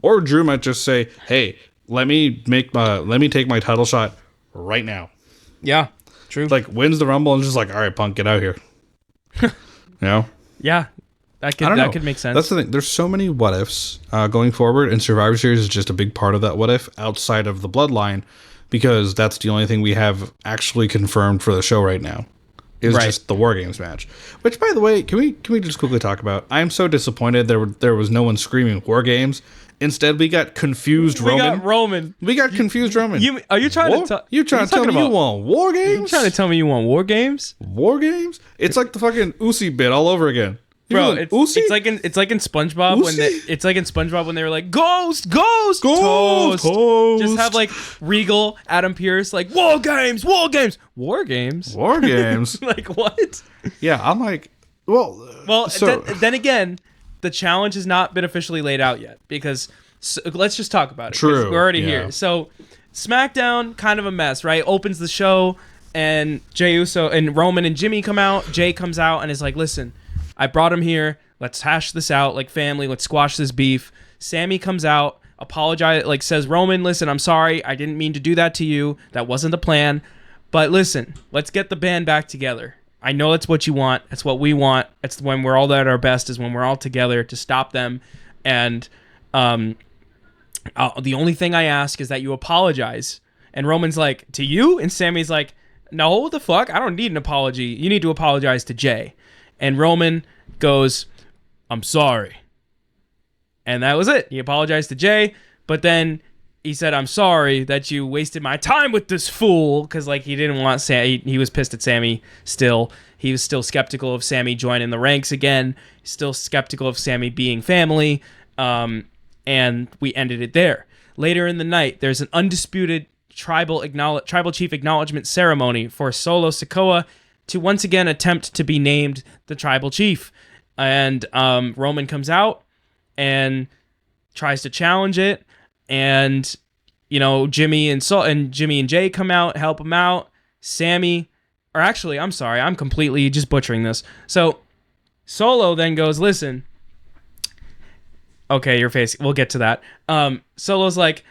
Or Drew might just say, hey, let me take my title shot right now. Yeah, true. Like, wins the Rumble and just like, all right, Punk, get out here. Yeah, that could make sense. That's the thing. There's so many what ifs going forward, and Survivor Series is just a big part of that what if outside of the Bloodline, because that's the only thing we have actually confirmed for the show right now. Is just the War Games match. Which, by the way, can we just quickly talk about? I'm so disappointed there was no one screaming War Games. Instead, we got confused Roman. We got confused Roman. Are you trying to tell me you want War Games? You trying to tell me you want War Games? War Games? It's like the fucking Uzi bit all over again. Bro, it's like in SpongeBob when they were like Ghost, Toast. Just have like Regal, Adam Pearce, like War Games. Like what? Yeah, I'm like, well. So, then again, the challenge has not been officially laid out yet because let's just talk about it. True, we're already here. So SmackDown, kind of a mess, right? Opens the show and Jey Uso and Roman and Jimmy come out. Jay comes out and is like, listen, I brought him here. Let's hash this out like family. Let's squash this beef. Sammy comes out, apologize, like says, Roman, listen, I'm sorry. I didn't mean to do that to you. That wasn't the plan. But listen, let's get the band back together. I know that's what you want. That's what we want. It's when we're all at our best is when we're all together to stop them. And the only thing I ask is that you apologize. And Roman's like, to you? And Sammy's like, no, what the fuck? I don't need an apology. You need to apologize to Jay. And Roman goes, I'm sorry. And that was it. He apologized to Jay, but then he said, I'm sorry that you wasted my time with this fool, because like he didn't want Sammy. He was pissed at Sammy still. He was still skeptical of Sammy joining the ranks again. Still skeptical of Sammy being family. And we ended it there. Later in the night, there's an undisputed tribal chief acknowledgement ceremony for Solo Sikoa to once again attempt to be named the tribal chief. And Roman comes out and tries to challenge it, and Jimmy and Jay come out, help him out. Sammy, or actually, I'm sorry, I'm completely just butchering this. So Solo then goes, listen, okay, your face, we'll get to that. Solo's like,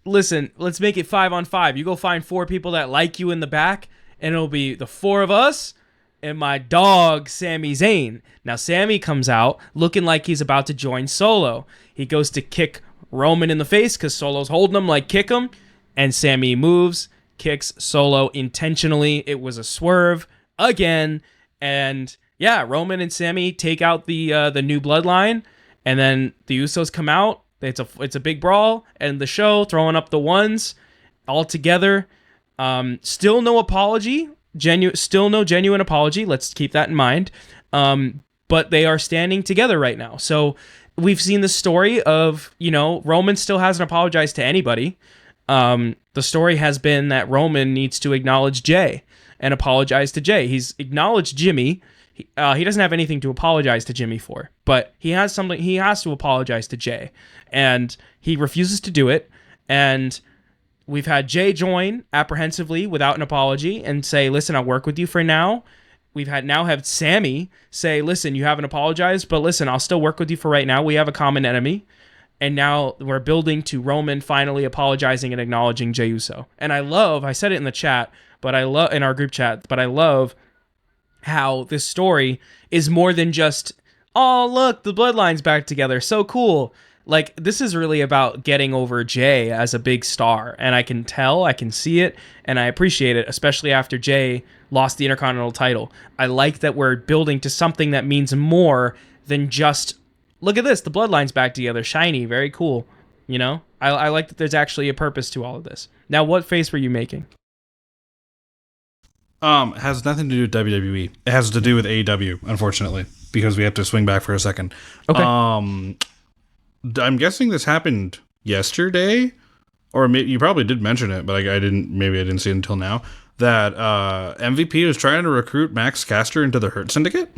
listen, let's make it 5-on-5. You go find 4 people that like you in the back, and it'll be the 4 of us and my dog, Sami Zayn. Now, Sammy comes out looking like he's about to join Solo. He goes to kick Roman in the face because Solo's holding him like kick him. And Sammy moves, kicks Solo intentionally. It was a swerve again. And yeah, Roman and Sammy take out the new Bloodline. And then the Usos come out. It's a big brawl. And the show throwing up the ones all together. Still no apology. Still no genuine apology. Let's keep that in mind. But they are standing together right now. So we've seen the story of, Roman still hasn't apologized to anybody. The story has been that Roman needs to acknowledge Jay and apologize to Jay. He's acknowledged Jimmy. He doesn't have anything to apologize to Jimmy for, but he has something he has to apologize to Jay, and he refuses to do it. And we've had Jay join apprehensively without an apology and say, listen, I'll work with you for now. We've had Sammy say, listen, you haven't apologized, but listen, I'll still work with you for right now. We have a common enemy. And now we're building to Roman finally apologizing and acknowledging Jey Uso. And I said it in the chat, but in our group chat, but I love how this story is more than just, oh, look, the Bloodline's back together. So cool. Like, this is really about getting over Jay as a big star. And I can see it, and I appreciate it, especially after Jay lost the Intercontinental title. I like that we're building to something that means more than just, look at this, the Bloodline's back together, shiny, very cool. I like that there's actually a purpose to all of this. Now, what face were you making? It has nothing to do with WWE. It has to do with AEW, unfortunately, because we have to swing back for a second. Okay. I'm guessing this happened yesterday, or you probably did mention it, but I didn't see it until now, that MVP was trying to recruit Max Caster into the Hurt Syndicate?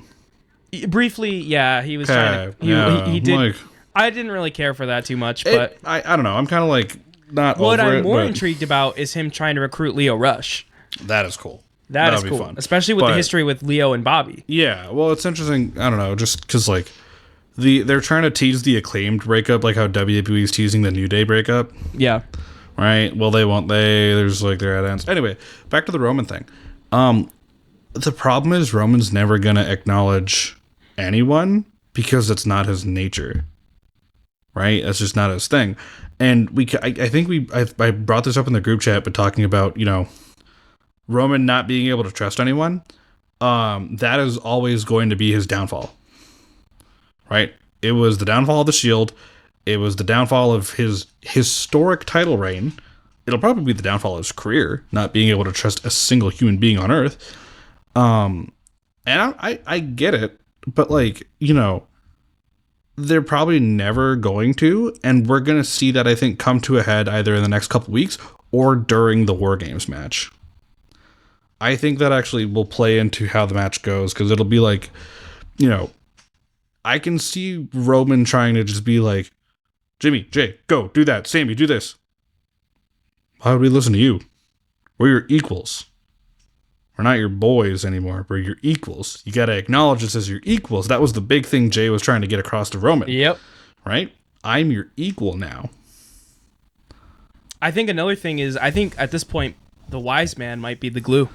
Briefly, yeah, he was trying to. He did. I didn't really care for that too much, but I don't know. I'm kind of like not what over I'm it, more but intrigued about is him trying to recruit Leo Rush. That is cool. That'll be cool, fun. Especially with the history with Leo and Bobby. Yeah, well, it's interesting. I don't know, just because like they're trying to tease the Acclaimed breakup, like how WWE's teasing the New Day breakup. Yeah. Right. Well, they won't. There's like their ad ends. Anyway, back to the Roman thing. The problem is Roman's never gonna acknowledge anyone because it's not his nature. Right. That's just not his thing. And I think I brought this up in the group chat, but talking about Roman not being able to trust anyone, that is always going to be his downfall. Right? It was the downfall of the Shield. It was the downfall of his historic title reign. It'll probably be the downfall of his career, not being able to trust a single human being on Earth. And I get it, but they're probably never going to, and we're going to see that, I think, come to a head either in the next couple weeks or during the War Games match. I think that actually will play into how the match goes, because it'll be like, I can see Roman trying to just be like, Jimmy, Jay, go, do that. Sammy, do this. Why would we listen to you? We're your equals. We're not your boys anymore. We're your equals. You got to acknowledge us as your equals. That was the big thing Jay was trying to get across to Roman. Yep. Right? I'm your equal now. I think another thing is, at this point, the wise man might be the glue.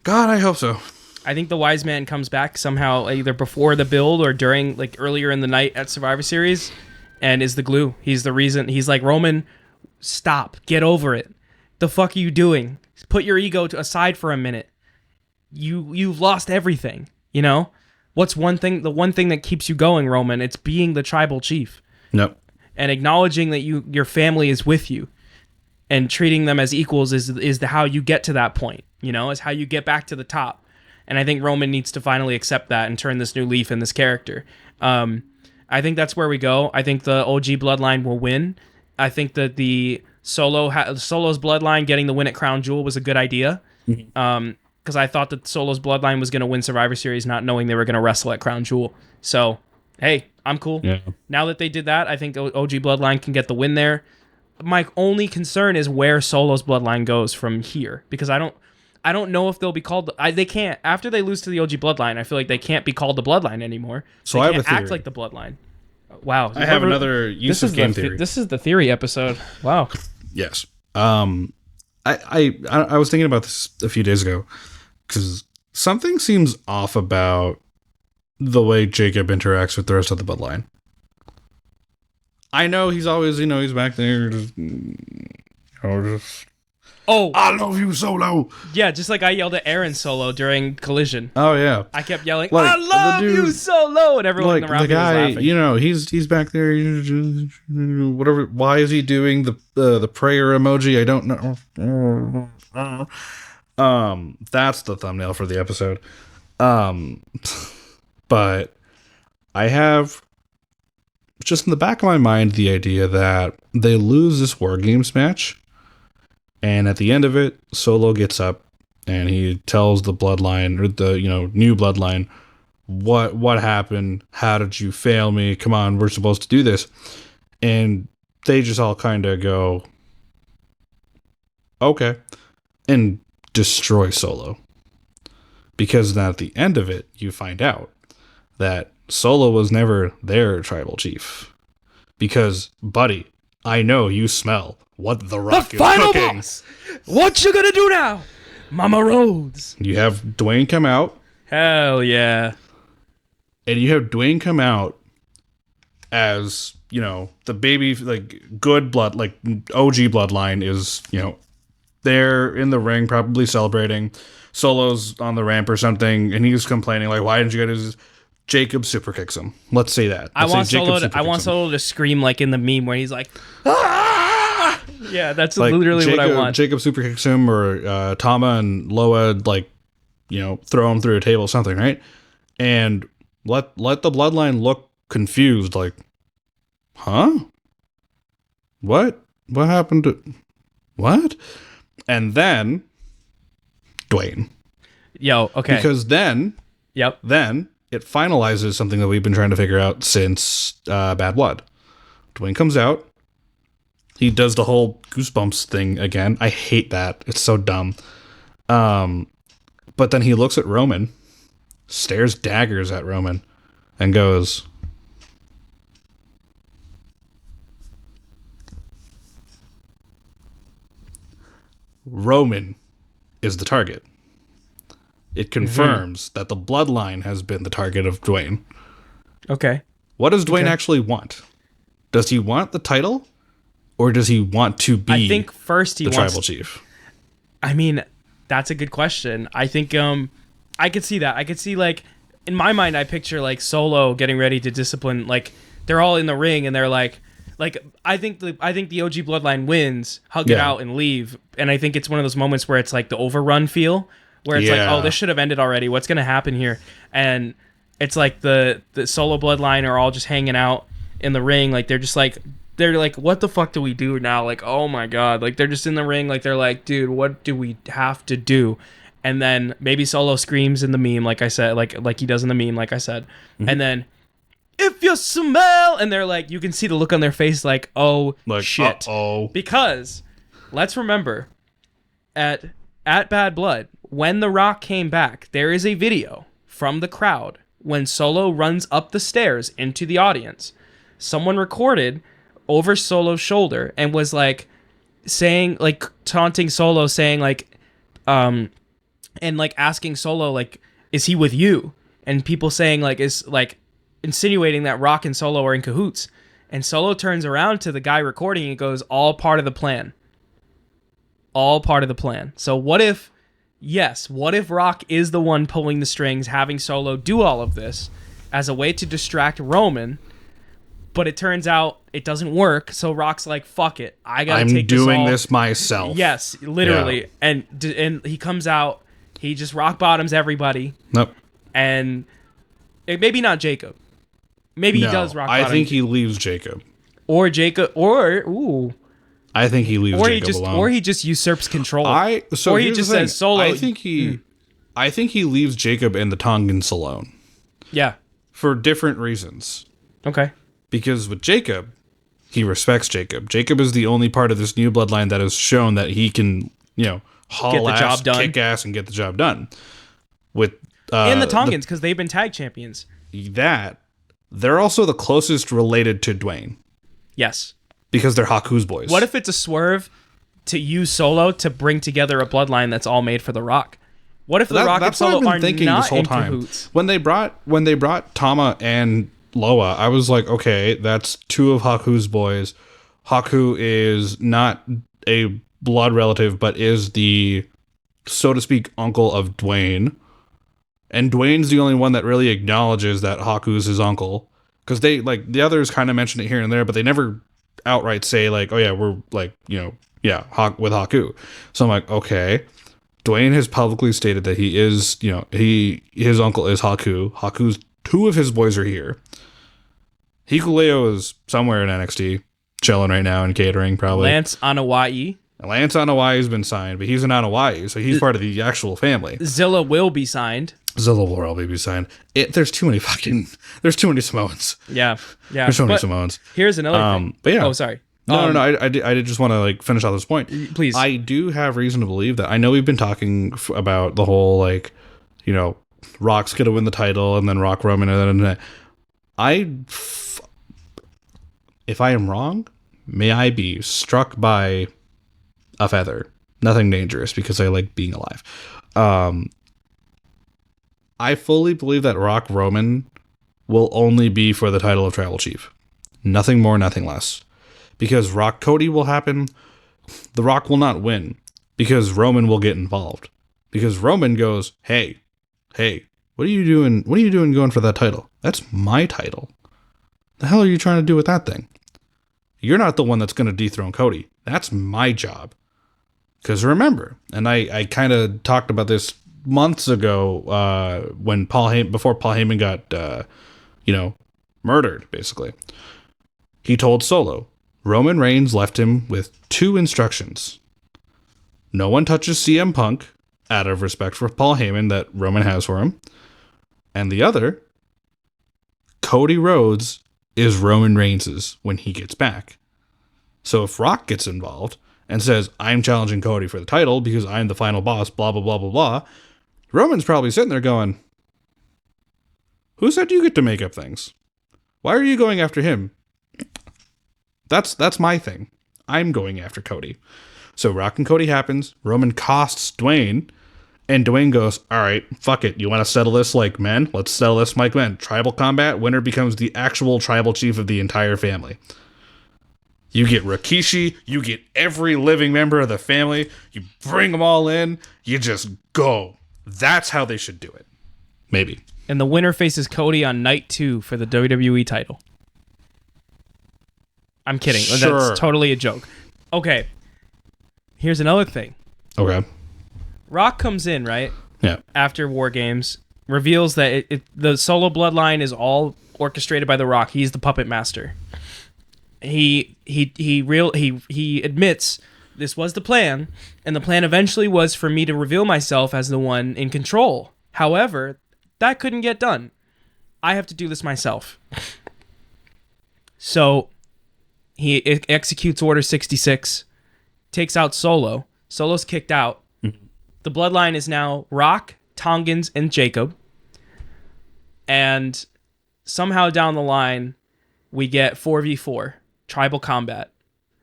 God, I hope so. I think the wise man comes back somehow, either before the build or during, like, earlier in the night at Survivor Series, and is the glue. He's the reason. He's like, Roman, stop. Get over it. The fuck are you doing? Put your ego aside for a minute. You've lost everything, you know? What's one thing, the one thing that keeps you going, Roman? It's being the tribal chief. Nope. And acknowledging that your family is with you and treating them as equals is how you get to that point, you know? Is how you get back to the top. And I think Roman needs to finally accept that and turn this new leaf in this character. I think that's where we go. I think the OG Bloodline will win. I think that the Solo's Bloodline getting the win at Crown Jewel was a good idea. Because I thought that Solo's Bloodline was going to win Survivor Series, not knowing they were going to wrestle at Crown Jewel. So, hey, I'm cool. Yeah. Now that they did that, I think OG Bloodline can get the win there. My only concern is where Solo's Bloodline goes from here, because I don't know if they'll be called. They can't, after they lose to the OG Bloodline. I feel like they can't be called the Bloodline anymore. So they I have can't a theory. act like the Bloodline. Wow, I have another use of game theory. This is the theory episode. Wow. Yes. I was thinking about this a few days ago because something seems off about the way Jacob interacts with the rest of the Bloodline. I know he's always, he's back there just, Oh, I love you, Solo. yeah, just like I yelled at Aaron Solo during Collision. Oh yeah. I kept yelling, Like, I love the dude- you, Solo, and everyone Like around the me was guy, laughing. he's back there. Whatever. Why is he doing the prayer emoji? I don't know. That's the thumbnail for the episode. But I have just in the back of my mind the idea that they lose this War Games match, and at the end of it, Solo gets up and he tells the Bloodline, or the new Bloodline, what happened? How did you fail me? Come on, we're supposed to do this. And they just all kind of go, okay, and destroy Solo. Because then at the end of it, you find out that Solo was never their tribal chief. Because, buddy, I know you smell what the Rock The is final cooking. boss! What you gonna do now? Mama Rhodes. You have Dwayne come out, Hell yeah. and you have Dwayne come out as, the baby, like, good blood, like, OG Bloodline is, there in the ring, probably celebrating. Solo's on the ramp or something, and he's complaining, like, why didn't you get his... Jacob super kicks him. Let's say that. I want Solo to scream like in the meme where he's like, ah! Yeah, that's like literally what I want. Jacob super kicks him, or Tama and Loa, like, throw him through a table or something, right? And let the Bloodline look confused, like, huh? What happened to... What? And then Dwayne. Yo, okay. Because then Yep. it finalizes something that we've been trying to figure out since Bad Blood. Dwayne comes out. He does the whole Goosebumps thing again. I hate that. It's so dumb. But then he looks at Roman, stares daggers at Roman, and goes, Roman is the target. It confirms that the Bloodline has been the target of Dwayne. Okay. What does Dwayne actually want? Does he want the title? Or does he want to be I think first he the wants... tribal chief? I mean, that's a good question. I think I could see that. I could see, like, in my mind, I picture, like, Solo getting ready to discipline, like, they're all in the ring and they're like I think the OG Bloodline wins, hug it out and leave. And I think it's one of those moments where it's like the overrun feel, where it's like, oh, this should have ended already. What's going to happen here? And it's like the Solo Bloodline are all just hanging out in the ring. Like, they're like, what the fuck do we do now? Like, oh my God. Like, they're just in the ring. Like, they're like, dude, what do we have to do? And then maybe Solo screams in the meme, like I said, like he does in the meme, like I said. Mm-hmm. And then, if you smell, and they're like, you can see the look on their face, like, oh, like, shit. Uh-oh. Because, let's remember, at Bad Blood, when The Rock came back, there is a video from the crowd when Solo runs up the stairs into the audience. Someone recorded over Solo's shoulder and was like saying, like, taunting Solo, saying, like, and like asking Solo, like, is he with you? And people saying like is like insinuating that Rock and Solo are in cahoots. And Solo turns around to the guy recording and goes, all part of the plan. All part of the plan. So what if Rock is the one pulling the strings, having Solo do all of this as a way to distract Roman, but it turns out it doesn't work, so Rock's like, fuck it, I gotta take this all. I'm doing this myself. Yes, literally. Yeah. And he comes out, he just rock bottoms everybody. Nope. And maybe not Jacob. Maybe he does rock bottom. I think he leaves Jacob. Or Jacob, I think he leaves Jacob alone. Or he just usurps control. Or he just says, Solo. I think he leaves Jacob and the Tongans alone. Yeah. For different reasons. Okay. Because with Jacob, he respects Jacob. Jacob is the only part of this new bloodline that has shown that he can, haul ass, kick ass, and get the job done. With and the Tongans, because they've been tag champions. They're also the closest related to Dwayne. Yes. Because they're Haku's boys. What if it's a swerve to use Solo to bring together a bloodline that's all made for The Rock? What if The Rock and Solo are not in cahoots? When they brought Tama and Loa, I was like, okay, that's two of Haku's boys. Haku is not a blood relative, but is the, so to speak, uncle of Dwayne. And Dwayne's the only one that really acknowledges that Haku's his uncle. Because they, like, the others kind of mention it here and there, but they never outright say, like, oh yeah, we're, like, with Haku. So I'm like, okay. Dwayne has publicly stated that he is, his uncle is Haku. Haku's two of his boys are here. Hikuleo is somewhere in NXT, chilling right now and catering, probably. Lance Anoa'i has been signed, but he's an Anoa'i, so he's part of the actual family. Zilla will be signed. Zilla will probably be signed. There's too many Samoans. Yeah. There's so many Samoans. Here's another thing. But yeah. Oh, sorry. No. I did just want to like finish off this point. Please. I do have reason to believe that. I know we've been talking about the whole like, Rock's gonna win the title and then Rock Roman and then if I am wrong, may I be struck by a feather. Nothing dangerous because I like being alive. I fully believe that Rock Roman will only be for the title of Tribal Chief. Nothing more, nothing less. Because Rock Cody will happen, The Rock will not win. Because Roman will get involved. Because Roman goes, hey, what are you doing? What are you doing going for that title? That's my title. The hell are you trying to do with that thing? You're not the one that's going to dethrone Cody. That's my job. Because remember, and I kind of talked about this months ago when before Paul Heyman got, murdered, basically. He told Solo, Roman Reigns left him with two instructions. No one touches CM Punk, out of respect for Paul Heyman that Roman has for him. And the other, Cody Rhodes is Roman Reigns's when he gets back. So if Rock gets involved and says, I'm challenging Cody for the title because I'm the final boss, blah, blah, blah, blah, blah, Roman's probably sitting there going, who said you get to make up things? Why are you going after him? That's my thing. I'm going after Cody. So Rock and Cody happens. Roman costs Dwayne. And Dwayne goes, all right, fuck it. You want to settle this like men? Let's settle this like men. Tribal combat. Winner becomes the actual tribal chief of the entire family. You get Rikishi. You get every living member of the family. You bring them all in. You just go. That's how they should do it. Maybe. And the winner faces Cody on night 2 for the WWE title. I'm kidding. Sure. That's totally a joke. Okay. Here's another thing. Okay. Rock comes in, right? Yeah. After War Games, reveals that the Solo bloodline is all orchestrated by The Rock. He's the puppet master. He admits this was the plan, and the plan eventually was for me to reveal myself as the one in control. However, that couldn't get done. I have to do this myself. So he executes Order 66, takes out Solo. Solo's kicked out. The bloodline is now Rock, Tongans, and Jacob. And somehow down the line, we get 4v4, tribal combat.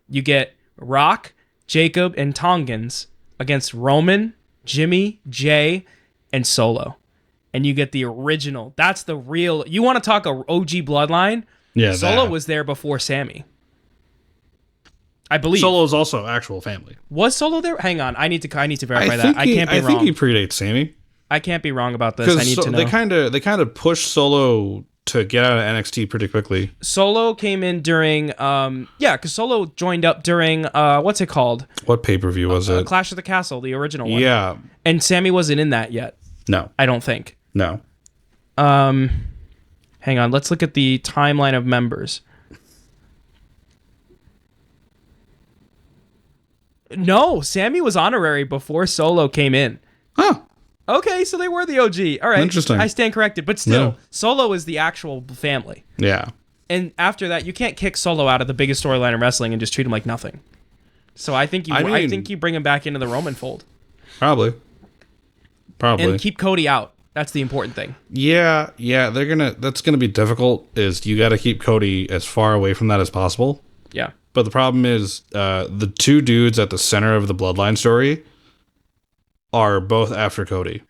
You get Rock, Jacob, and Tongans against Roman, Jimmy, Jay, and Solo. and you get the original. That's the real. You want to talk a OG Bloodline? Yeah, Solo that. was there before Sammy. I believe Solo is also actual family. Was Solo there? Hang on, I need to verify that. I can't be wrong. I think he predates Sammy. I can't be wrong about this. I need to know. They kind of pushed Solo to get out of NXT pretty quickly. Solo came in during, because Solo joined up during, what's it called? What pay-per-view was it? Clash of the Castle, the original one. Yeah. And Sammy wasn't in that yet. No. I don't think. No. Hang on, let's look at the timeline of members. No, Sammy was honorary before Solo came in. Huh. Okay, so they were the OG. All right. Interesting. I stand corrected. But still, Yeah. Solo is the actual family. Yeah. And after that, you can't kick Solo out of the biggest storyline in wrestling and just treat him like nothing. So I think you bring him back into the Roman fold. Probably. And keep Cody out. That's the important thing. Yeah, that's gonna be difficult, is you gotta keep Cody as far away from that as possible. Yeah. But the problem is, the two dudes at the center of the Bloodline story are both after Cody.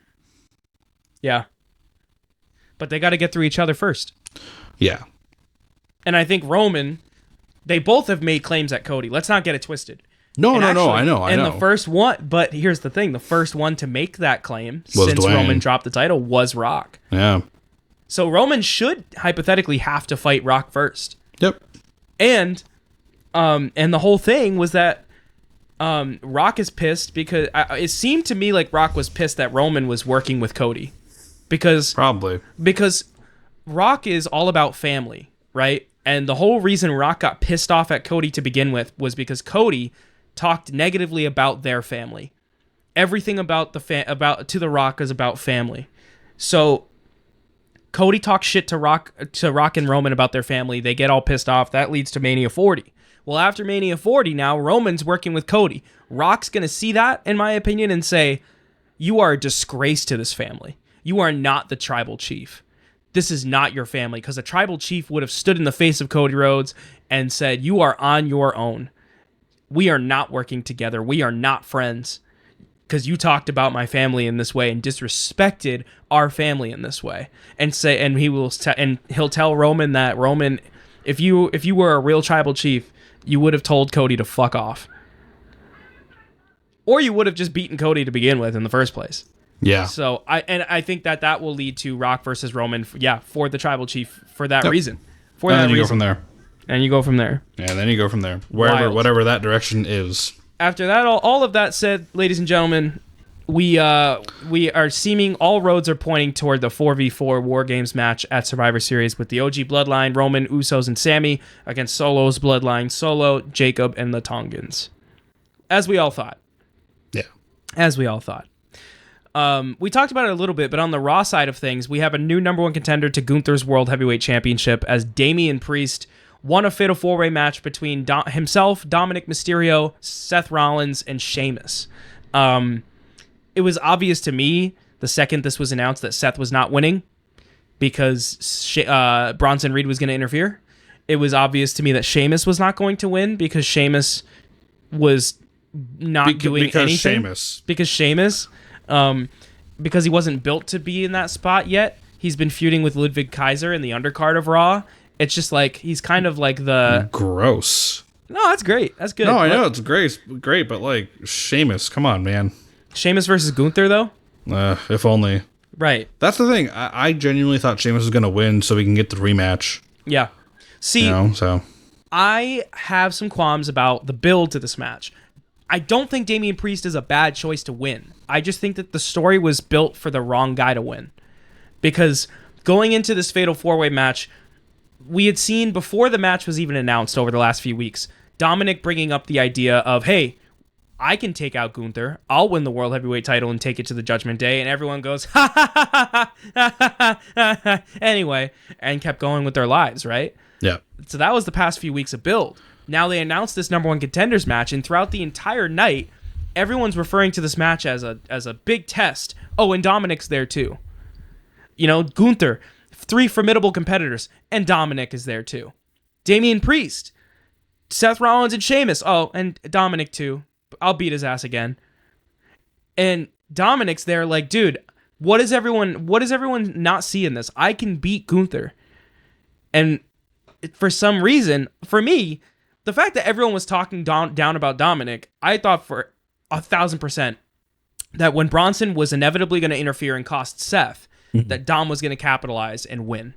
Yeah. But they got to get through each other first. Yeah. And I think Roman, they both have made claims at Cody. Let's not get it twisted. No, I know. And the first one, but here's the thing, the first one to make that claim since Dwayne. Roman dropped the title was Rock. Yeah. So Roman should hypothetically have to fight Rock first. Yep. And the whole thing was that Rock is pissed because it seemed to me like Rock was pissed that Roman was working with Cody. Because Rock is all about family, right? And the whole reason Rock got pissed off at Cody to begin with was because Cody talked negatively about their family. Everything about to the Rock is about family. So Cody talks shit to Rock and Roman about their family. They get all pissed off. That leads to Mania 40. Well, after Mania 40, now Roman's working with Cody. Rock's going to see that, in my opinion, and say, you are a disgrace to this family. You are not the tribal chief. This is not your family, because a tribal chief would have stood in the face of Cody Rhodes and said, you are on your own. We are not working together. We are not friends, because you talked about my family in this way and disrespected our family in this way. And he'll tell Roman that, Roman, if you were a real tribal chief, you would have told Cody to fuck off. Or you would have just beaten Cody to begin with in the first place. Yeah. So I think that will lead to Rock versus Roman, for the tribal chief for that reason. And then you go from there. And you go from there. Yeah, then you go from there. Wild. Whatever that direction is. After that, all of that said, ladies and gentlemen, we are seeming all roads are pointing toward the 4v4 War Games match at Survivor Series with the OG Bloodline, Roman, Usos, and Sammy against Solo's Bloodline, Solo, Jacob, and the Tongans. As we all thought. Yeah. As we all thought. We talked about it a little bit, but on the Raw side of things, we have a new number one contender to Gunther's World Heavyweight Championship as Damian Priest won a fatal four-way match between himself, Dominic Mysterio, Seth Rollins, and Sheamus. It was obvious to me the second this was announced that Seth was not winning because Bronson Reed was going to interfere. It was obvious to me that Sheamus was not going to win because Sheamus was not doing anything. Because Sheamus, because he wasn't built to be in that spot yet. He's been feuding with Ludwig Kaiser in the undercard of Raw. It's just like he's kind of like the gross. No, that's great. That's good. No, I know it's great, but like Sheamus, come on, man. Sheamus versus Gunther, though? If only. Right. That's the thing. I genuinely thought Sheamus was going to win so we can get the rematch. Yeah. See, I have some qualms about the build to this match. I don't think Damian Priest is a bad choice to win. I just think that the story was built for the wrong guy to win. Because going into this fatal four-way match, we had seen before the match was even announced over the last few weeks, Dominic bringing up the idea of, hey, I can take out Gunther. I'll win the World Heavyweight title and take it to the Judgment Day. And everyone goes, ha ha ha ha ha ha ha. Anyway, and kept going with their lives, right? Yeah. So that was the past few weeks of build. Now they announced this number one contenders match, and throughout the entire night, everyone's referring to this match as a big test. Oh, and Dominic's there too. You know, Gunther, 3 formidable competitors, and Dominic is there too. Damian Priest, Seth Rollins, and Sheamus. Oh, and Dominic too. I'll beat his ass again. And Dominic's there like, dude, What is everyone not seeing this? I can beat Gunther. And for some reason, for me, the fact that everyone was talking down about Dominic, I thought for 1,000% that when Bronson was inevitably going to interfere and cost Seth, that Dom was going to capitalize and win.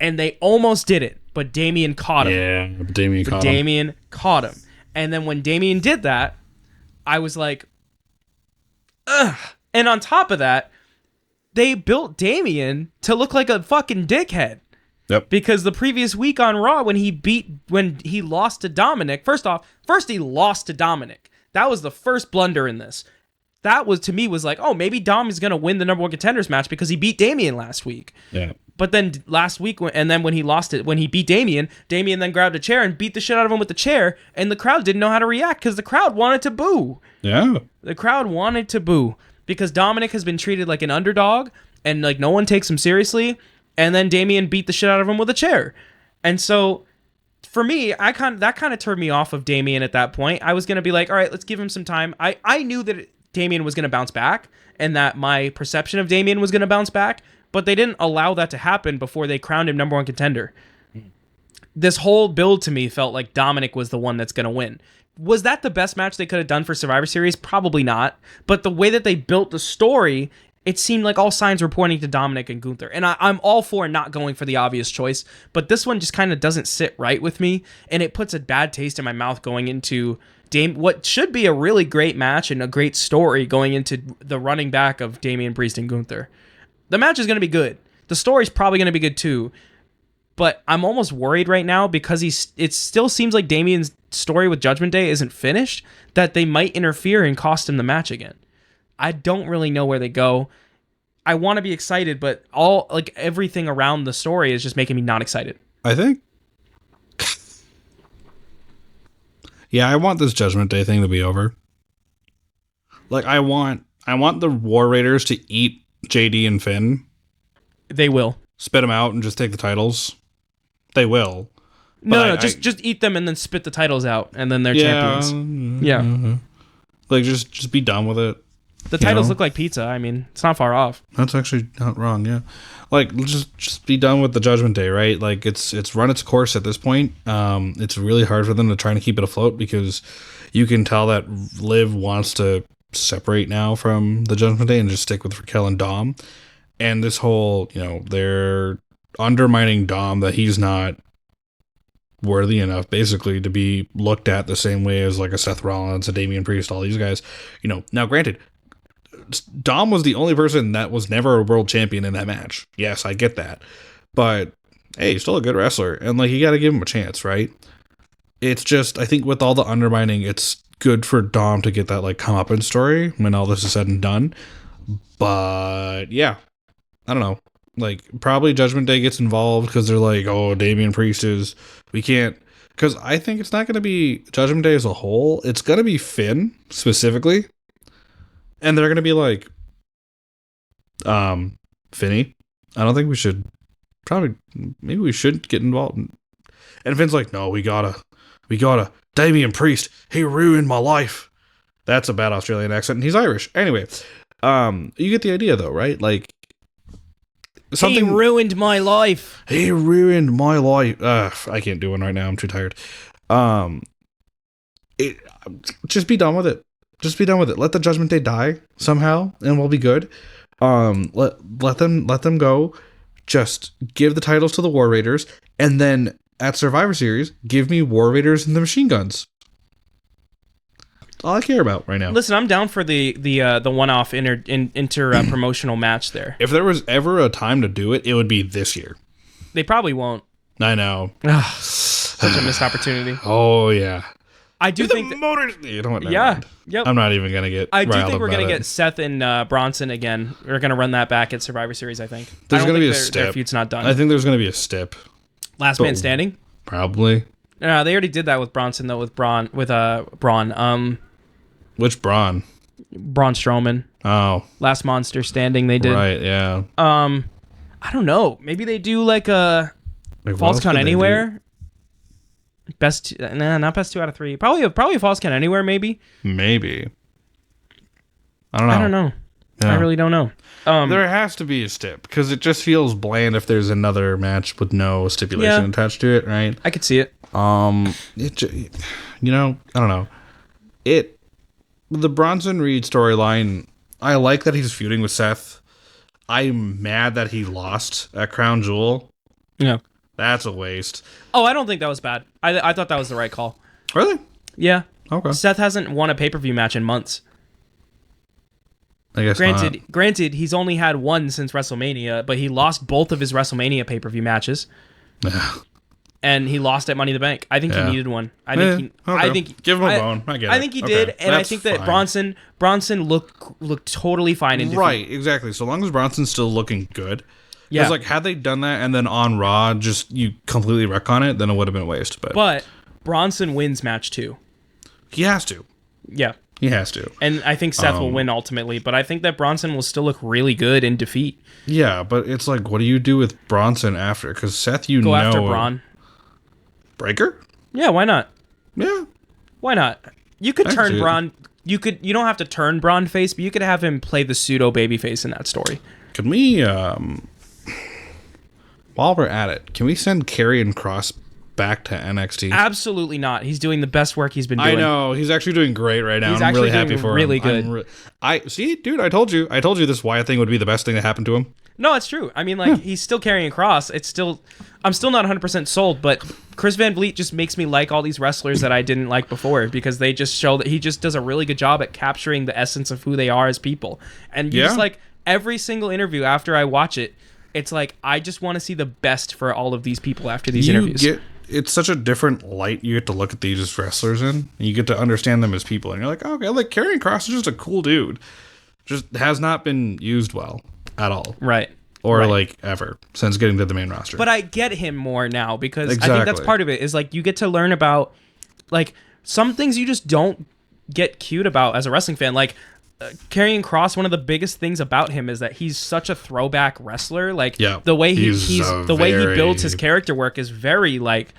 And they almost did it, but Damian caught him. Yeah, Damian caught him. And then when Damian did that, I was like, ugh. And on top of that, they built Damian to look like a fucking dickhead. Yep. Because the previous week on Raw, when he lost to Dominic, first he lost to Dominic. That was the first blunder in this. That was, to me, was like, oh, maybe Dom is going to win the number one contenders match because he beat Damian last week. Yeah. But then last week, and then when he beat Damian then grabbed a chair and beat the shit out of him with the chair, and the crowd didn't know how to react because the crowd wanted to boo. Yeah. The crowd wanted to boo because Dominic has been treated like an underdog, and like no one takes him seriously. And then Damian beat the shit out of him with a chair. And so, for me, that kind of turned me off of Damian at that point. I was going to be like, all right, let's give him some time. I knew that Damian was going to bounce back and that my perception of Damian was going to bounce back, but they didn't allow that to happen before they crowned him number one contender. This whole build to me felt like Dominic was the one that's going to win. Was that the best match they could have done for Survivor Series? Probably not. But the way that they built the story, it seemed like all signs were pointing to Dominic and Gunther. And I'm all for not going for the obvious choice, but this one just kind of doesn't sit right with me, and it puts a bad taste in my mouth going into what should be a really great match and a great story going into the running back of Damian Priest and Gunther. The match is going to be good. The story's probably going to be good too, but I'm almost worried right now because it still seems like Damian's story with Judgment Day isn't finished, that they might interfere and cost him the match again. I don't really know where they go. I want to be excited, but everything around the story is just making me not excited. I think. Yeah, I want this Judgment Day thing to be over. Like, I want the War Raiders to eat JD and Finn. They will. Spit them out and just take the titles. They will. No, just eat them and then spit the titles out, and then they're champions. Yeah. Like, just be done with it. The titles look like pizza. I mean, it's not far off. That's actually not wrong, yeah. Like, just be done with the Judgment Day, right? Like, it's run its course at this point. It's really hard for them to try to keep it afloat because you can tell that Liv wants to separate now from the Judgment Day and just stick with Raquel and Dom. And this whole, they're undermining Dom, that he's not worthy enough, basically, to be looked at the same way as, like, a Seth Rollins, a Damian Priest, all these guys. Now, granted, Dom was the only person that was never a world champion in that match. Yes, I get that. But, hey, he's still a good wrestler. And, like, you got to give him a chance, right? It's just, I think with all the undermining, it's good for Dom to get that, like, comeuppance story when all this is said and done. But, yeah. I don't know. Like, probably Judgment Day gets involved because they're like, oh, Damian Priest we can't. Because I think it's not going to be Judgment Day as a whole. It's going to be Finn, specifically. And they're going to be like, Finny, I don't think we should, maybe we shouldn't get involved. And Finn's like, no, we gotta, Damian Priest, he ruined my life. That's a bad Australian accent, and he's Irish. Anyway, you get the idea though, right? Like, he ruined my life. He ruined my life. I can't do one right now. I'm too tired. Just be done with it. Just be done with it. Let the Judgment Day die somehow, and we'll be good. Let them go. Just give the titles to the War Raiders, and then at Survivor Series, give me War Raiders and the Machine Guns. That's all I care about right now. Listen, I'm down for the one-off inter promotional match there. If there was ever a time to do it, it would be this year. They probably won't. I know. Such a missed opportunity. Oh yeah. I do think you know what? Yeah. Yep. I'm not even gonna get. I do think we're gonna get Seth and Bronson again. We're gonna run that back at Survivor Series. I think there's gonna be a step. Their feud's not done. I think there's gonna be a step. Last man standing. Probably. No, they already did that with Bronson though. With Braun. Which Braun? Braun Strowman. Oh. Last monster standing. They did. Right. Yeah. I don't know. Maybe they do like a Falls Count Anywhere. Not best 2 out of 3. Probably a Falls Count Anywhere, maybe. Maybe. I don't know. Yeah. I really don't know. There has to be a stip because it just feels bland if there's another match with no stipulation attached to it, right? I could see it. I don't know. The Bronson Reed storyline, I like that he's feuding with Seth. I'm mad that he lost at Crown Jewel. Yeah. That's a waste. Oh, I don't think that was bad. I thought that was the right call. Really? Yeah. Okay. Seth hasn't won a pay-per-view match in months. I guess Granted, he's only had one since WrestleMania, but he lost both of his WrestleMania pay-per-view matches. Yeah. And he lost at Money in the Bank. I think he needed one. I think give him a bone. I get it. I think he did, and I think that Bronson looked totally fine in defeat. Right, exactly. So long as Bronson's still looking good. Yeah. It's like, had they done that and then on Raw, just you completely wreck on it, then it would have been a waste. But Bronson wins match 2. He has to. Yeah. He has to. And I think Seth will win ultimately, but I think that Bronson will still look really good in defeat. Yeah, but it's like, what do you do with Bronson after? Because Seth, Go after Braun. Breaker? Yeah, why not? Yeah. Why not? You could turn Braun. You don't have to turn Braun face, but you could have him play the pseudo babyface in that story. Can we, while we're at it, can we send Karrion Kross back to NXT? Absolutely not. He's doing the best work he's been doing. I know. He's actually doing great right now. I'm really happy for him. Really good. Dude, I told you this Wyatt thing would be the best thing that happened to him. No, it's true. I mean, like, he's still carrying Kross. I'm still not 100% sold, but Chris Van Vliet just makes me like all these wrestlers that I didn't like before because they just show that he just does a really good job at capturing the essence of who they are as people. And you just like every single interview after I watch it, it's like I just want to see the best for all of these people after these interviews. It's such a different light you get to look at these wrestlers in. You get to understand them as people, and you're like, okay, like Karrion Kross is just a cool dude. Just has not been used well at all. Right. Or like ever since getting to the main roster. But I get him more now because I think that's part of it is like you get to learn about like some things you just don't get cute about as a wrestling fan. Like Karrion Kross, one of the biggest things about him is that he's such a throwback wrestler. Like the way he builds his character work is very like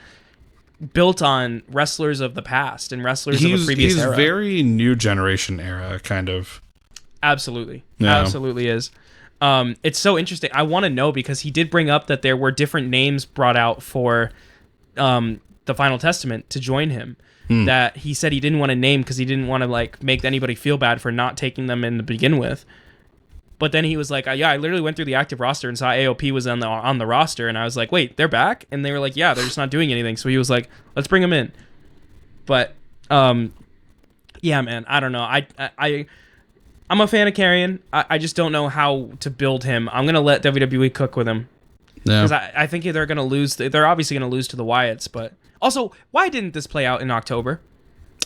built on wrestlers of the past and wrestlers of a previous era. He's very new generation era kind of. Absolutely. Yeah. Absolutely is. It's so interesting. I want to know because he did bring up that there were different names brought out for the Final Testament to join him. That he said he didn't want to name because he didn't want to like make anybody feel bad for not taking them in to begin with. But then he was like, yeah, I literally went through the active roster and saw AOP was on the roster, and I was like, wait, they're back? And they were like, yeah, they're just not doing anything. So he was like, let's bring them in. But yeah, man, I don't know. I'm a fan of Karrion. I just don't know how to build him. I'm gonna let WWE cook with him because I think they're gonna lose. They're obviously gonna lose to the Wyatts, but. Also, why didn't this play out in October?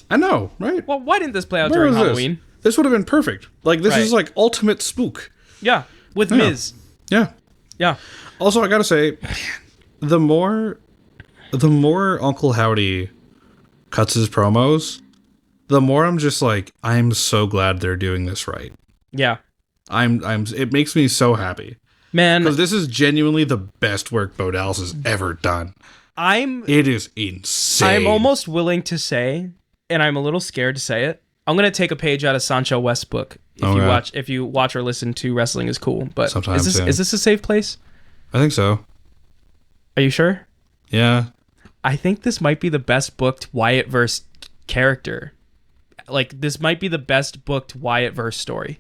I know, right? Well, why didn't this play out during Halloween? This would have been perfect. Like, this is like ultimate spook. Yeah, with Miz. Yeah. Yeah. Also, I gotta say, the more Uncle Howdy cuts his promos, the more I'm just like, I'm so glad they're doing this right. Yeah. It makes me so happy. Man. Because this is genuinely the best work Bo Dallas has ever done. It is insane. I'm almost willing to say, and I'm a little scared to say it. I'm gonna take a page out of Sancho West's book if you watch or listen to Wrestling is Cool. But sometimes, is this a safe place? I think so. Are you sure? Yeah. I think this might be the best booked Wyatt verse character. Like this might be the best booked Wyatt verse story.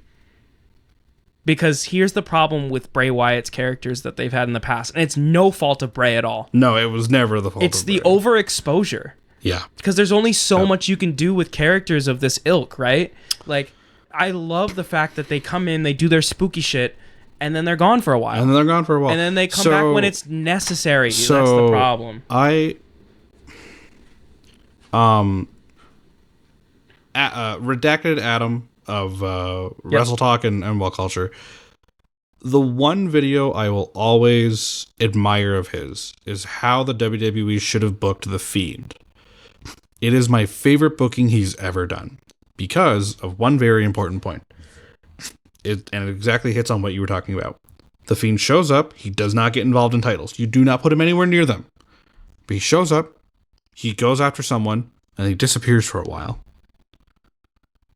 Because here's the problem with Bray Wyatt's characters that they've had in the past. And it's no fault of Bray at all. No, it was never the fault of Bray. It's the overexposure. Yeah. Because there's only so much you can do with characters of this ilk, right? Like, I love the fact that they come in, they do their spooky shit, and then they're gone for a while. And then they come back when it's necessary. That's the problem. Redacted Adam of Wrestle Talk and Well Culture. The one video I will always admire of his is how the WWE should have booked The Fiend. It is my favorite booking he's ever done because of one very important point. It exactly hits on what you were talking about. The Fiend shows up. He does not get involved in titles. You do not put him anywhere near them. But he shows up. He goes after someone and he disappears for a while.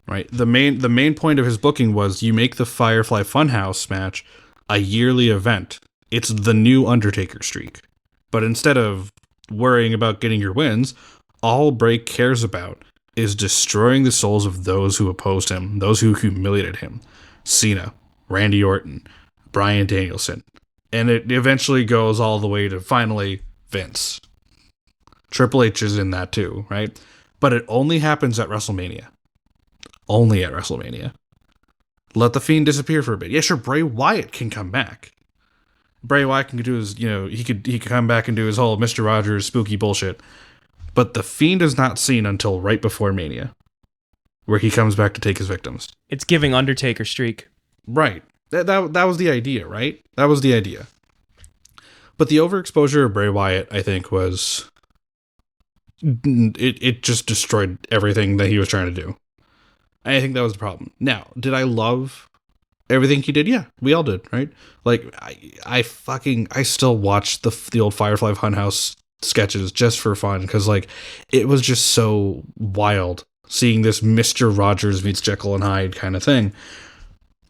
right? The main point of his booking was you make the Firefly Funhouse match a yearly event. It's the new Undertaker streak. But instead of worrying about getting your wins, all Bray cares about is destroying the souls of those who opposed him, those who humiliated him. Cena, Randy Orton, Bryan Danielson. And it eventually goes all the way to finally Vince. Triple H is in that too, right? But it only happens at WrestleMania. Only at WrestleMania. Let The Fiend disappear for a bit. Yeah, sure, Bray Wyatt can come back. Bray Wyatt can do his, he could come back and do his whole Mr. Rogers spooky bullshit. But The Fiend is not seen until right before Mania, where he comes back to take his victims. It's giving Undertaker streak. Right. That was the idea, right? That was the idea. But the overexposure of Bray Wyatt, I think, was... It just destroyed everything that he was trying to do. I think that was the problem. Now, did I love everything he did? Yeah, we all did, right? Like, I still watch the old Firefly Funhouse sketches just for fun, because, like, it was just so wild seeing this Mr. Rogers meets Jekyll and Hyde kind of thing.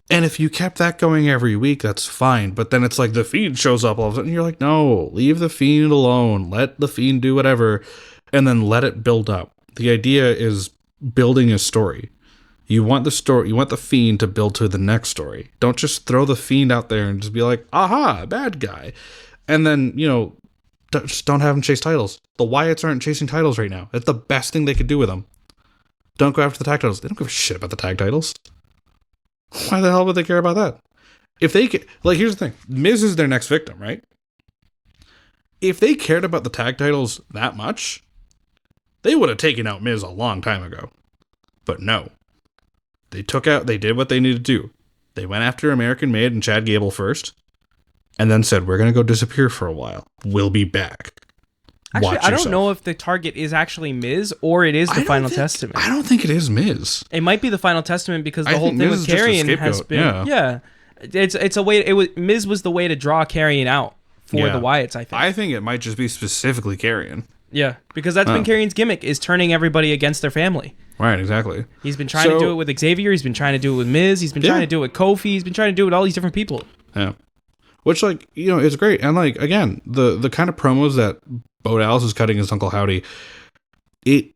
And if you kept that going every week, that's fine. But then it's like the Fiend shows up all of a sudden, and you're like, no, leave the Fiend alone. Let the Fiend do whatever, and then let it build up. The idea is building a story. You want the story, you want the Fiend to build to the next story. Don't just throw the Fiend out there and just be like, aha, bad guy. And then, just don't have him chase titles. The Wyatts aren't chasing titles right now. It's the best thing they could do with them. Don't go after the tag titles. They don't give a shit about the tag titles. Why the hell would they care about that? If they here's the thing. Miz is their next victim, right? If they cared about the tag titles that much, they would have taken out Miz a long time ago. But no. They did what they needed to do. They went after American Made and Chad Gable first, and then said, we're going to go disappear for a while. We'll be back. Actually, I don't know if the target is actually Miz or it is the Final Testament. I don't think it is Miz. It might be the Final Testament because the whole thing with Karrion has been... Yeah. It's a way... Miz was the way to draw Karrion out for the Wyatts, I think. I think it might just be specifically Karrion. Yeah, because that's been Karrion's gimmick, is turning everybody against their family. Right, exactly. He's been trying to do it with Xavier. He's been trying to do it with Miz. He's been trying to do it with Kofi. He's been trying to do it with all these different people. Yeah. Which, is great. And, again, the kind of promos that Bo Dallas is cutting as Uncle Howdy, it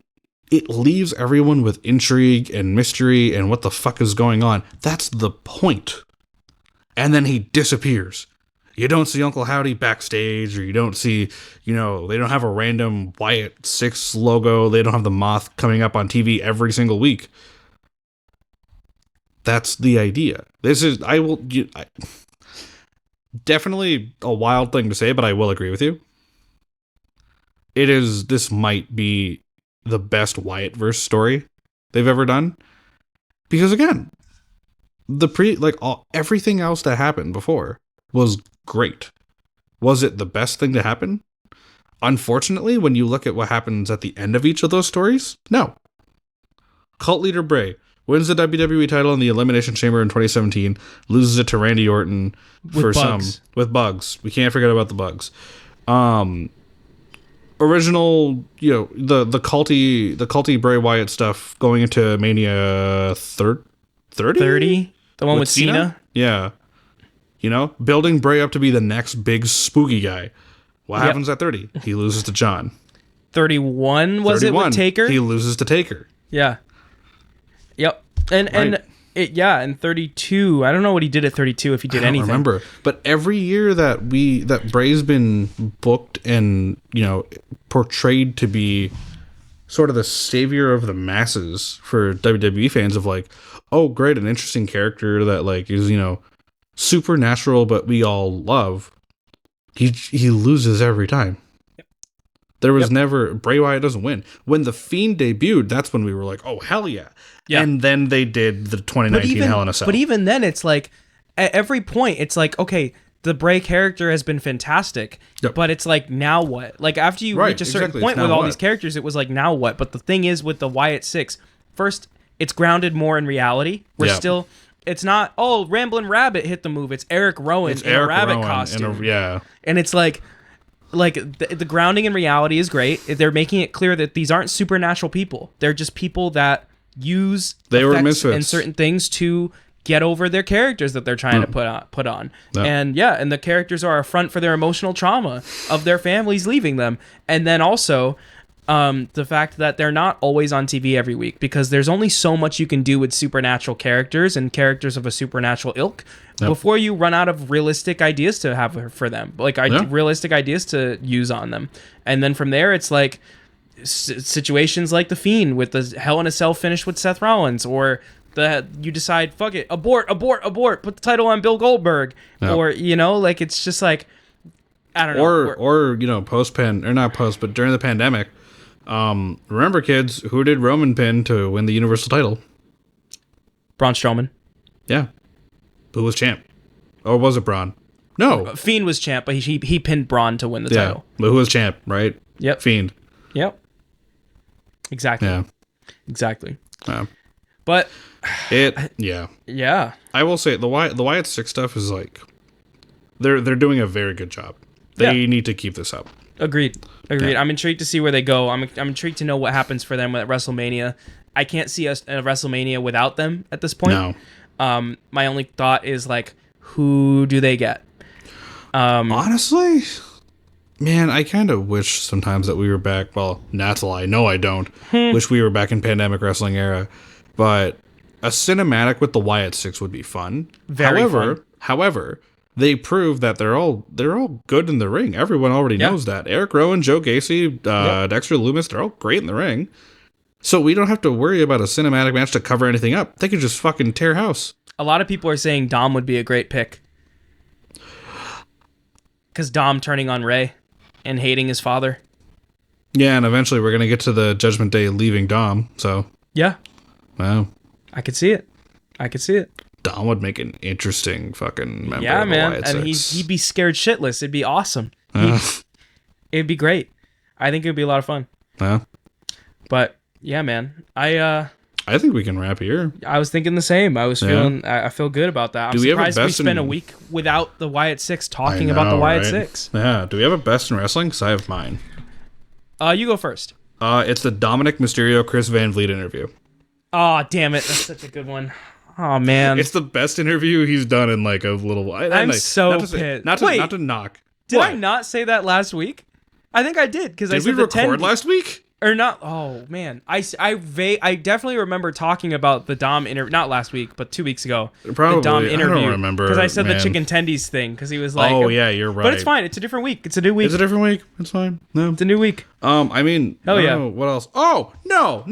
leaves everyone with intrigue and mystery and what the fuck is going on. That's the point. And then he disappears. You don't see Uncle Howdy backstage, or you don't see, they don't have a random Wyatt 6 logo. They don't have the moth coming up on TV every single week. That's the idea. Definitely a wild thing to say, but I will agree with you. This might be the best Wyatt-verse story they've ever done. Because again, everything else that happened before was great. Was it the best thing to happen? Unfortunately, when you look at what happens at the end of each of those stories, no. Cult leader Bray wins the WWE title in the Elimination Chamber in 2017, loses it to Randy Orton with bugs. We can't forget about the bugs. Original, the culty Bray Wyatt stuff going into Mania 30? 30? The one with Cena? Yeah. Building Bray up to be the next big spooky guy. What happens at 30? He loses to John. 31 was 31. It with Taker? He loses to Taker. Yeah. Yep. And 32. I don't know what he did at 32 if he did anything. I don't remember. But every year that Bray's been booked and, portrayed to be sort of the savior of the masses for WWE fans of oh great, an interesting character that is, supernatural but we all love. He loses every time. Yep. There was never... Bray Wyatt doesn't win. When The Fiend debuted, that's when we were like, oh, hell yeah. Yeah. And then they did the 2019 Hell in a Cell. But even then, it's at every point, it's okay, the Bray character has been fantastic, but it's now what? After you reach a certain point with all these characters, it was now what? But the thing is, with the Wyatt 6, first, it's grounded more in reality. We're still... It's not, Ramblin' Rabbit hit the move. It's Eric Rowan in a rabbit costume. And it's the grounding in reality is great. They're making it clear that these aren't supernatural people. They're just people that use They were effects misfits. and certain things to get over their characters that they're trying to put on. Yeah. And the characters are a front for their emotional trauma of their families leaving them. And then also the fact that they're not always on TV every week, because there's only so much you can do with supernatural characters and characters of a supernatural ilk before you run out of realistic ideas to have for them, like realistic ideas to use on them. And then from there, it's like situations like The Fiend with the Hell in a Cell finish with Seth Rollins, or you decide, fuck it, abort, put the title on Bill Goldberg, or like it's just like, I don't know, or not post, but during the pandemic. Remember, kids, who did Roman pin to win the Universal title? Braun Strowman. Yeah. Who was champ? Or was it Braun? No. Fiend was champ, but he pinned Braun to win the title. But who was champ, right? Yep. Fiend. Yep. Exactly. Yeah. Exactly. Yeah. But yeah. I will say the Wyatt Six stuff is like they're doing a very good job. They need to keep this up. Agreed. Yeah. I'm intrigued to see where they go. I'm intrigued to know what happens for them at WrestleMania. I can't see us at WrestleMania without them at this point. No. My only thought is like, who do they get? Honestly, man, I kind of wish sometimes that we were back. Well, that's a lie. No, I don't. Wish we were back in pandemic wrestling era. But a cinematic with the Wyatt Six would be fun. However, they prove that they're all good in the ring. Everyone already knows that. Eric Rowan, Joe Gacy, Dexter Lumis, they're all great in the ring. So we don't have to worry about a cinematic match to cover anything up. They could just fucking tear house. A lot of people are saying Dom would be a great pick. Because Dom turning on Ray and hating his father. Yeah, and eventually we're going to get to the Judgment Day leaving Dom, so. Yeah. Wow. I could see it. Dom would make an interesting fucking member of the man. Wyatt And Six. he'd be scared shitless. It'd be awesome. It'd be great. I think it'd be a lot of fun. Yeah. But yeah, man. I think we can wrap here. I was thinking the same. I feel good about that. I'm surprised we spent a week without the Wyatt Six talking about the Wyatt Six. Yeah. Do we have a best in wrestling? Because I have mine. You go first. It's the Dominic Mysterio Chris Van Vliet interview. Oh, damn it. That's such a good one. Oh, man. It's the best interview he's done in like a little while. I'm so pissed. Not to knock. Did I not say that last week? I think I did, because I said we record last week? Or not? Oh man, I definitely remember talking about the Dom interview, not last week, but 2 weeks ago. Probably. The Dom interview. I don't remember, because I said man. the chicken tendies thing, because he was like, "Oh yeah, you're right." But it's fine. It's a different week. It's a new week. It's a different week. It's fine. No, it's a new week. I mean, hell yeah. What else? Oh no!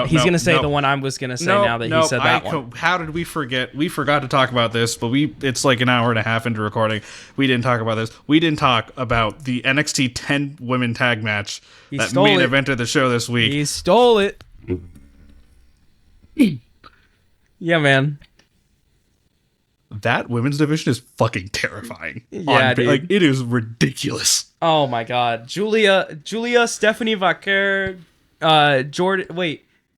He's gonna say the one I was gonna say now that he said that one. How did we forget? We forgot to talk about this, but it's like an hour and a half into recording. We didn't talk about this. We didn't talk about the NXT 10 women tag match that main evented the show this week. He stole it. Yeah, man. That women's division is fucking terrifying. Yeah, dude. Like, it is ridiculous. Oh my god. Julia, Stephanie Vaquer,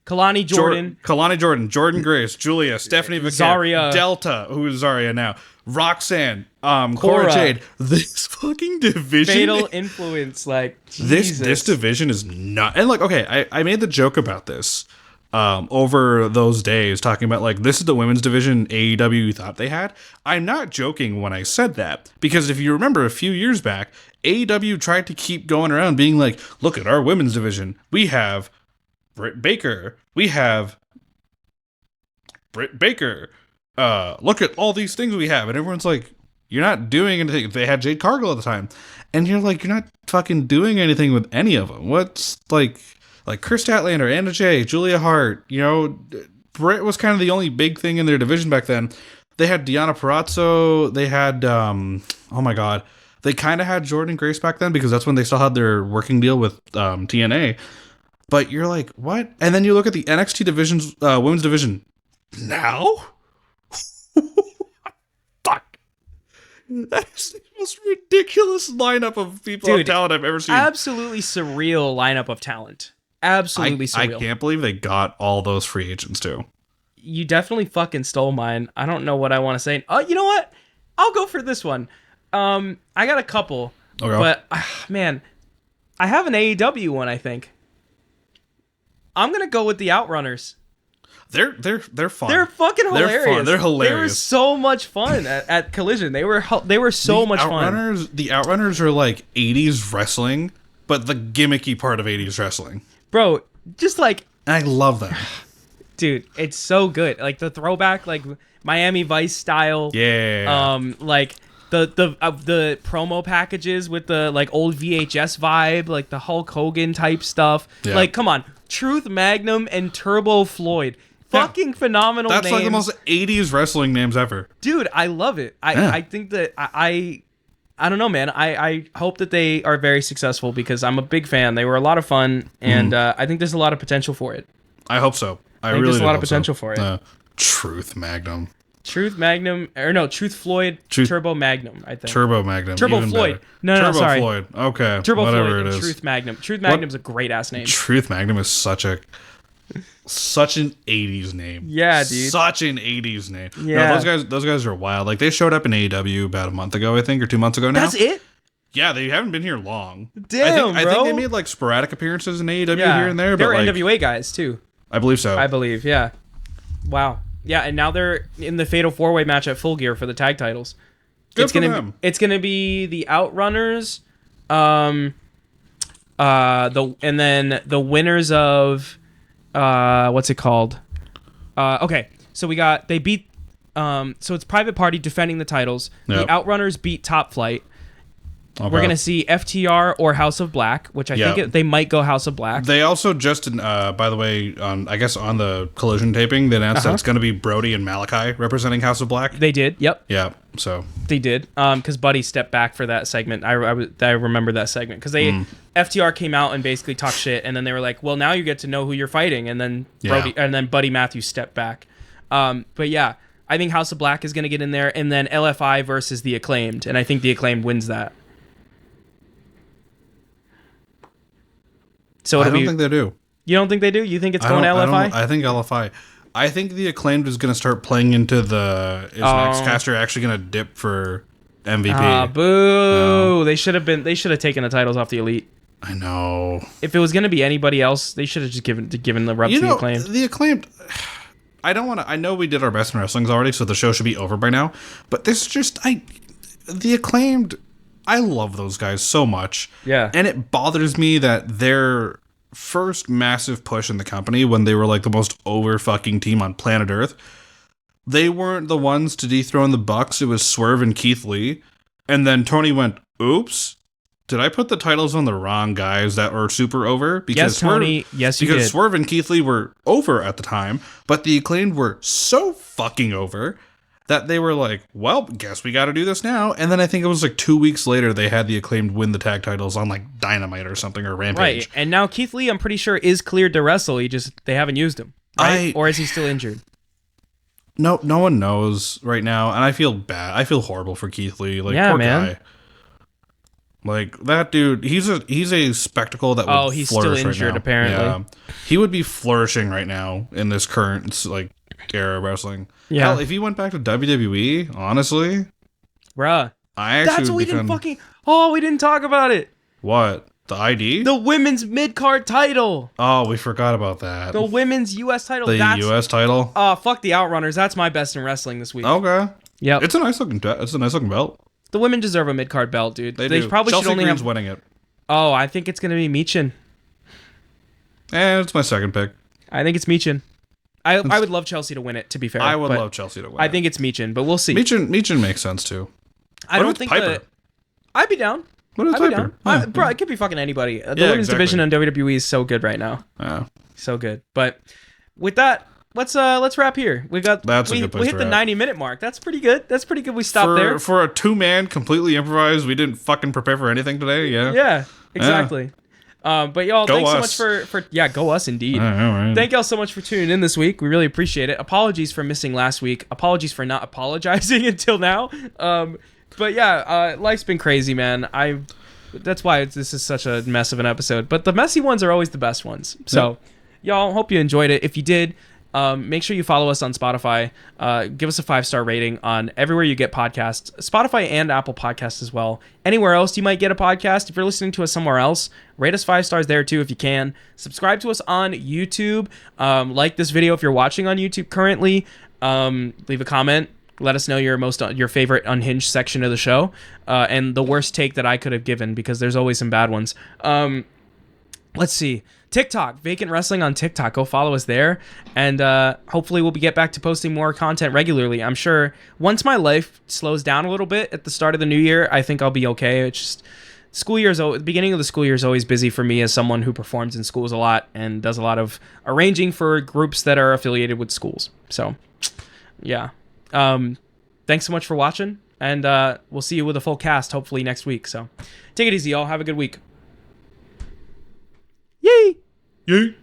Kalani Jordan, Jordan Grace, Julia, Stephanie Vaquer, Zarya, Delta, who is Zarya now, Roxanne, Cora Jade. This fucking division, Fatal Influence, like this division is not. And like, okay, I made the joke about this over those days, talking about like, this is the women's division AEW thought they had. I'm not joking when I said that, because if you remember a few years back, AEW tried to keep going around being like, look at our women's division. We have Britt Baker. We have Britt Baker. Look at all these things we have. And everyone's like, you're not doing anything. They had Jade Cargill at the time. And you're like, you're not fucking doing anything with any of them. What's like Chris Statlander, Anna Jay, Julia Hart, Britt was kind of the only big thing in their division back then. They had Deonna Purrazzo. They had, oh my God. They kind of had Jordan Grace back then, because that's when they still had their working deal with TNA. But you're like, what? And then you look at the NXT division's women's division now. Fuck. That's the most ridiculous lineup of people of talent I've ever seen. Absolutely surreal lineup of talent. Absolutely surreal. I can't believe they got all those free agents too. You definitely fucking stole mine. I don't know what I want to say. Oh, you know what? I'll go for this one. I got a couple. Okay. But man, I have an AEW one, I think. I'm gonna go with the Outrunners. They're fun. They're fucking hilarious. They're fun. They're hilarious. They were so much fun at Collision. They were so much fun. The Outrunners are like 80s wrestling, but the gimmicky part of 80s wrestling. Bro, just like... I love that. Dude, it's so good. Like the throwback, like Miami Vice style. Yeah. Like the promo packages with the like old VHS vibe, like the Hulk Hogan type stuff. Yeah. Like, come on. Truth Magnum and Turbo Floyd. Fucking phenomenal names. That's like the most 80s wrestling names ever. Dude, I love it. I think that I don't know, man. I hope that they are very successful because I'm a big fan. They were a lot of fun, and I think there's a lot of potential for it. I hope so. I think really there's a lot of potential for it. Truth Magnum. Truth Magnum, or no, Truth Floyd, Turbo Magnum, I think. Turbo Magnum. Turbo Floyd. No, Turbo sorry. Floyd. Okay. Turbo whatever Floyd it is. Truth Magnum. Truth Magnum's a great ass name. Truth Magnum is such an 80s name. Yeah, dude. Such an 80s name. Yeah. No, those guys are wild. Like they showed up in AEW about a month ago, I think, or 2 months ago now. That's it? Yeah, they haven't been here long. Damn, I think they made like sporadic appearances in AEW here and there. They're but NWA guys too. I believe so. I believe, yeah. Wow. Yeah, and now they're in the Fatal 4-Way match at Full Gear for the tag titles. It's gonna be the Outrunners, and then the winners of what's it called? Okay, so they beat so it's Private Party defending the titles. Yep. The Outrunners beat Top Flight. Okay. We're gonna see FTR or House of Black, which I think they might go House of Black. They also just, by the way, I guess on the Collision taping, they announced that it's gonna be Brody and Malachi representing House of Black. They did, yep. Yeah, so they did, because Buddy stepped back for that segment. I remember that segment because FTR came out and basically talked shit, and then they were like, "Well, now you get to know who you're fighting," and then Buddy Matthews stepped back. But yeah, I think House of Black is gonna get in there, and then LFI versus the Acclaimed, and I think the Acclaimed wins that. So I don't think they do. You don't think they do? You think it's going to LFI? I think LFI. I think the Acclaimed is going to start playing into the... Is Nextcaster actually going to dip for MVP? Boo! No. They should have taken the titles off the Elite. I know. If it was going to be anybody else, they should have just given the rub to the Acclaimed. The Acclaimed... I don't want to... I know we did our best in wrestlings already, so the show should be over by now. But this is just... The Acclaimed... I love those guys so much. Yeah. And it bothers me that their first massive push in the company, when they were like the most over fucking team on planet Earth, they weren't the ones to dethrone the Bucks. It was Swerve and Keith Lee. And then Tony went, oops, did I put the titles on the wrong guys that were super over? Because Tony, yes, you did. Because Swerve and Keith Lee were over at the time, but the Acclaimed were so fucking over that they were like, well, guess we got to do this now. And then I think it was like 2 weeks later, they had the Acclaimed win the tag titles on like Dynamite or something, or Rampage. Right. And now Keith Lee, I'm pretty sure, is cleared to wrestle. They haven't used him. Right? Or is he still injured? No one knows right now. And I feel bad. I feel horrible for Keith Lee. Like, poor guy. Like, that dude, he's a spectacle that would flourish. Oh, he's still injured, right, apparently. Yeah. He would be flourishing right now in this current, like, era of wrestling. Yeah. Hell, if he went back to WWE, honestly, bruh, that's what we didn't we didn't talk about it. What? The ID? The women's mid-card title. Oh, we forgot about that. The women's U.S. title. The U.S. title? Fuck the Outrunners. That's my best in wrestling this week. Okay. Yep. It's a nice looking belt. The women deserve a mid-card belt, dude. They do. Probably Chelsea should only Green's have winning it. Oh, I think it's going to be Michin. It's my second pick. I think it's Michin. I would love Chelsea to win it, to be fair. I would love Chelsea to win I think it's Michin, but we'll see. Michin makes sense, too. I don't think Piper? I'd be down. What is Piper? Yeah, bro, it could be fucking anybody. The women's division in WWE is so good right now. Yeah. So good. But with that, let's wrap here. We hit the 90-minute mark. That's pretty good. We stopped there. For a two-man completely improvised, we didn't fucking prepare for anything today. Yeah. Yeah, exactly. Yeah. But y'all, thanks so much for go us indeed. Right. Thank y'all so much for tuning in this week. We really appreciate it. Apologies for missing last week. Apologies for not apologizing until now. But yeah, life's been crazy, man. That's why this is such a mess of an episode. But the messy ones are always the best ones. So, y'all, hope you enjoyed it. If you did, Make sure you follow us on Spotify. Give us a 5-star rating on everywhere you get podcasts, Spotify and Apple Podcasts as well. Anywhere else you might get a podcast, if you're listening to us somewhere else, rate us 5 stars there too if you can. Subscribe to us on YouTube. Like this video if you're watching on YouTube currently. Leave a comment. Let us know your favorite unhinged section of the show, and the worst take that I could have given, because there's always some bad ones. Let's see. TikTok, Vacant Wrestling on TikTok. Go follow us there, and hopefully we'll get back to posting more content regularly. I'm sure once my life slows down a little bit at the start of the new year, I think I'll be okay. It's just the beginning of the school year is always busy for me as someone who performs in schools a lot and does a lot of arranging for groups that are affiliated with schools. So, yeah. Thanks so much for watching, and we'll see you with a full cast hopefully next week. So, take it easy, y'all. Have a good week. Yay! Yay!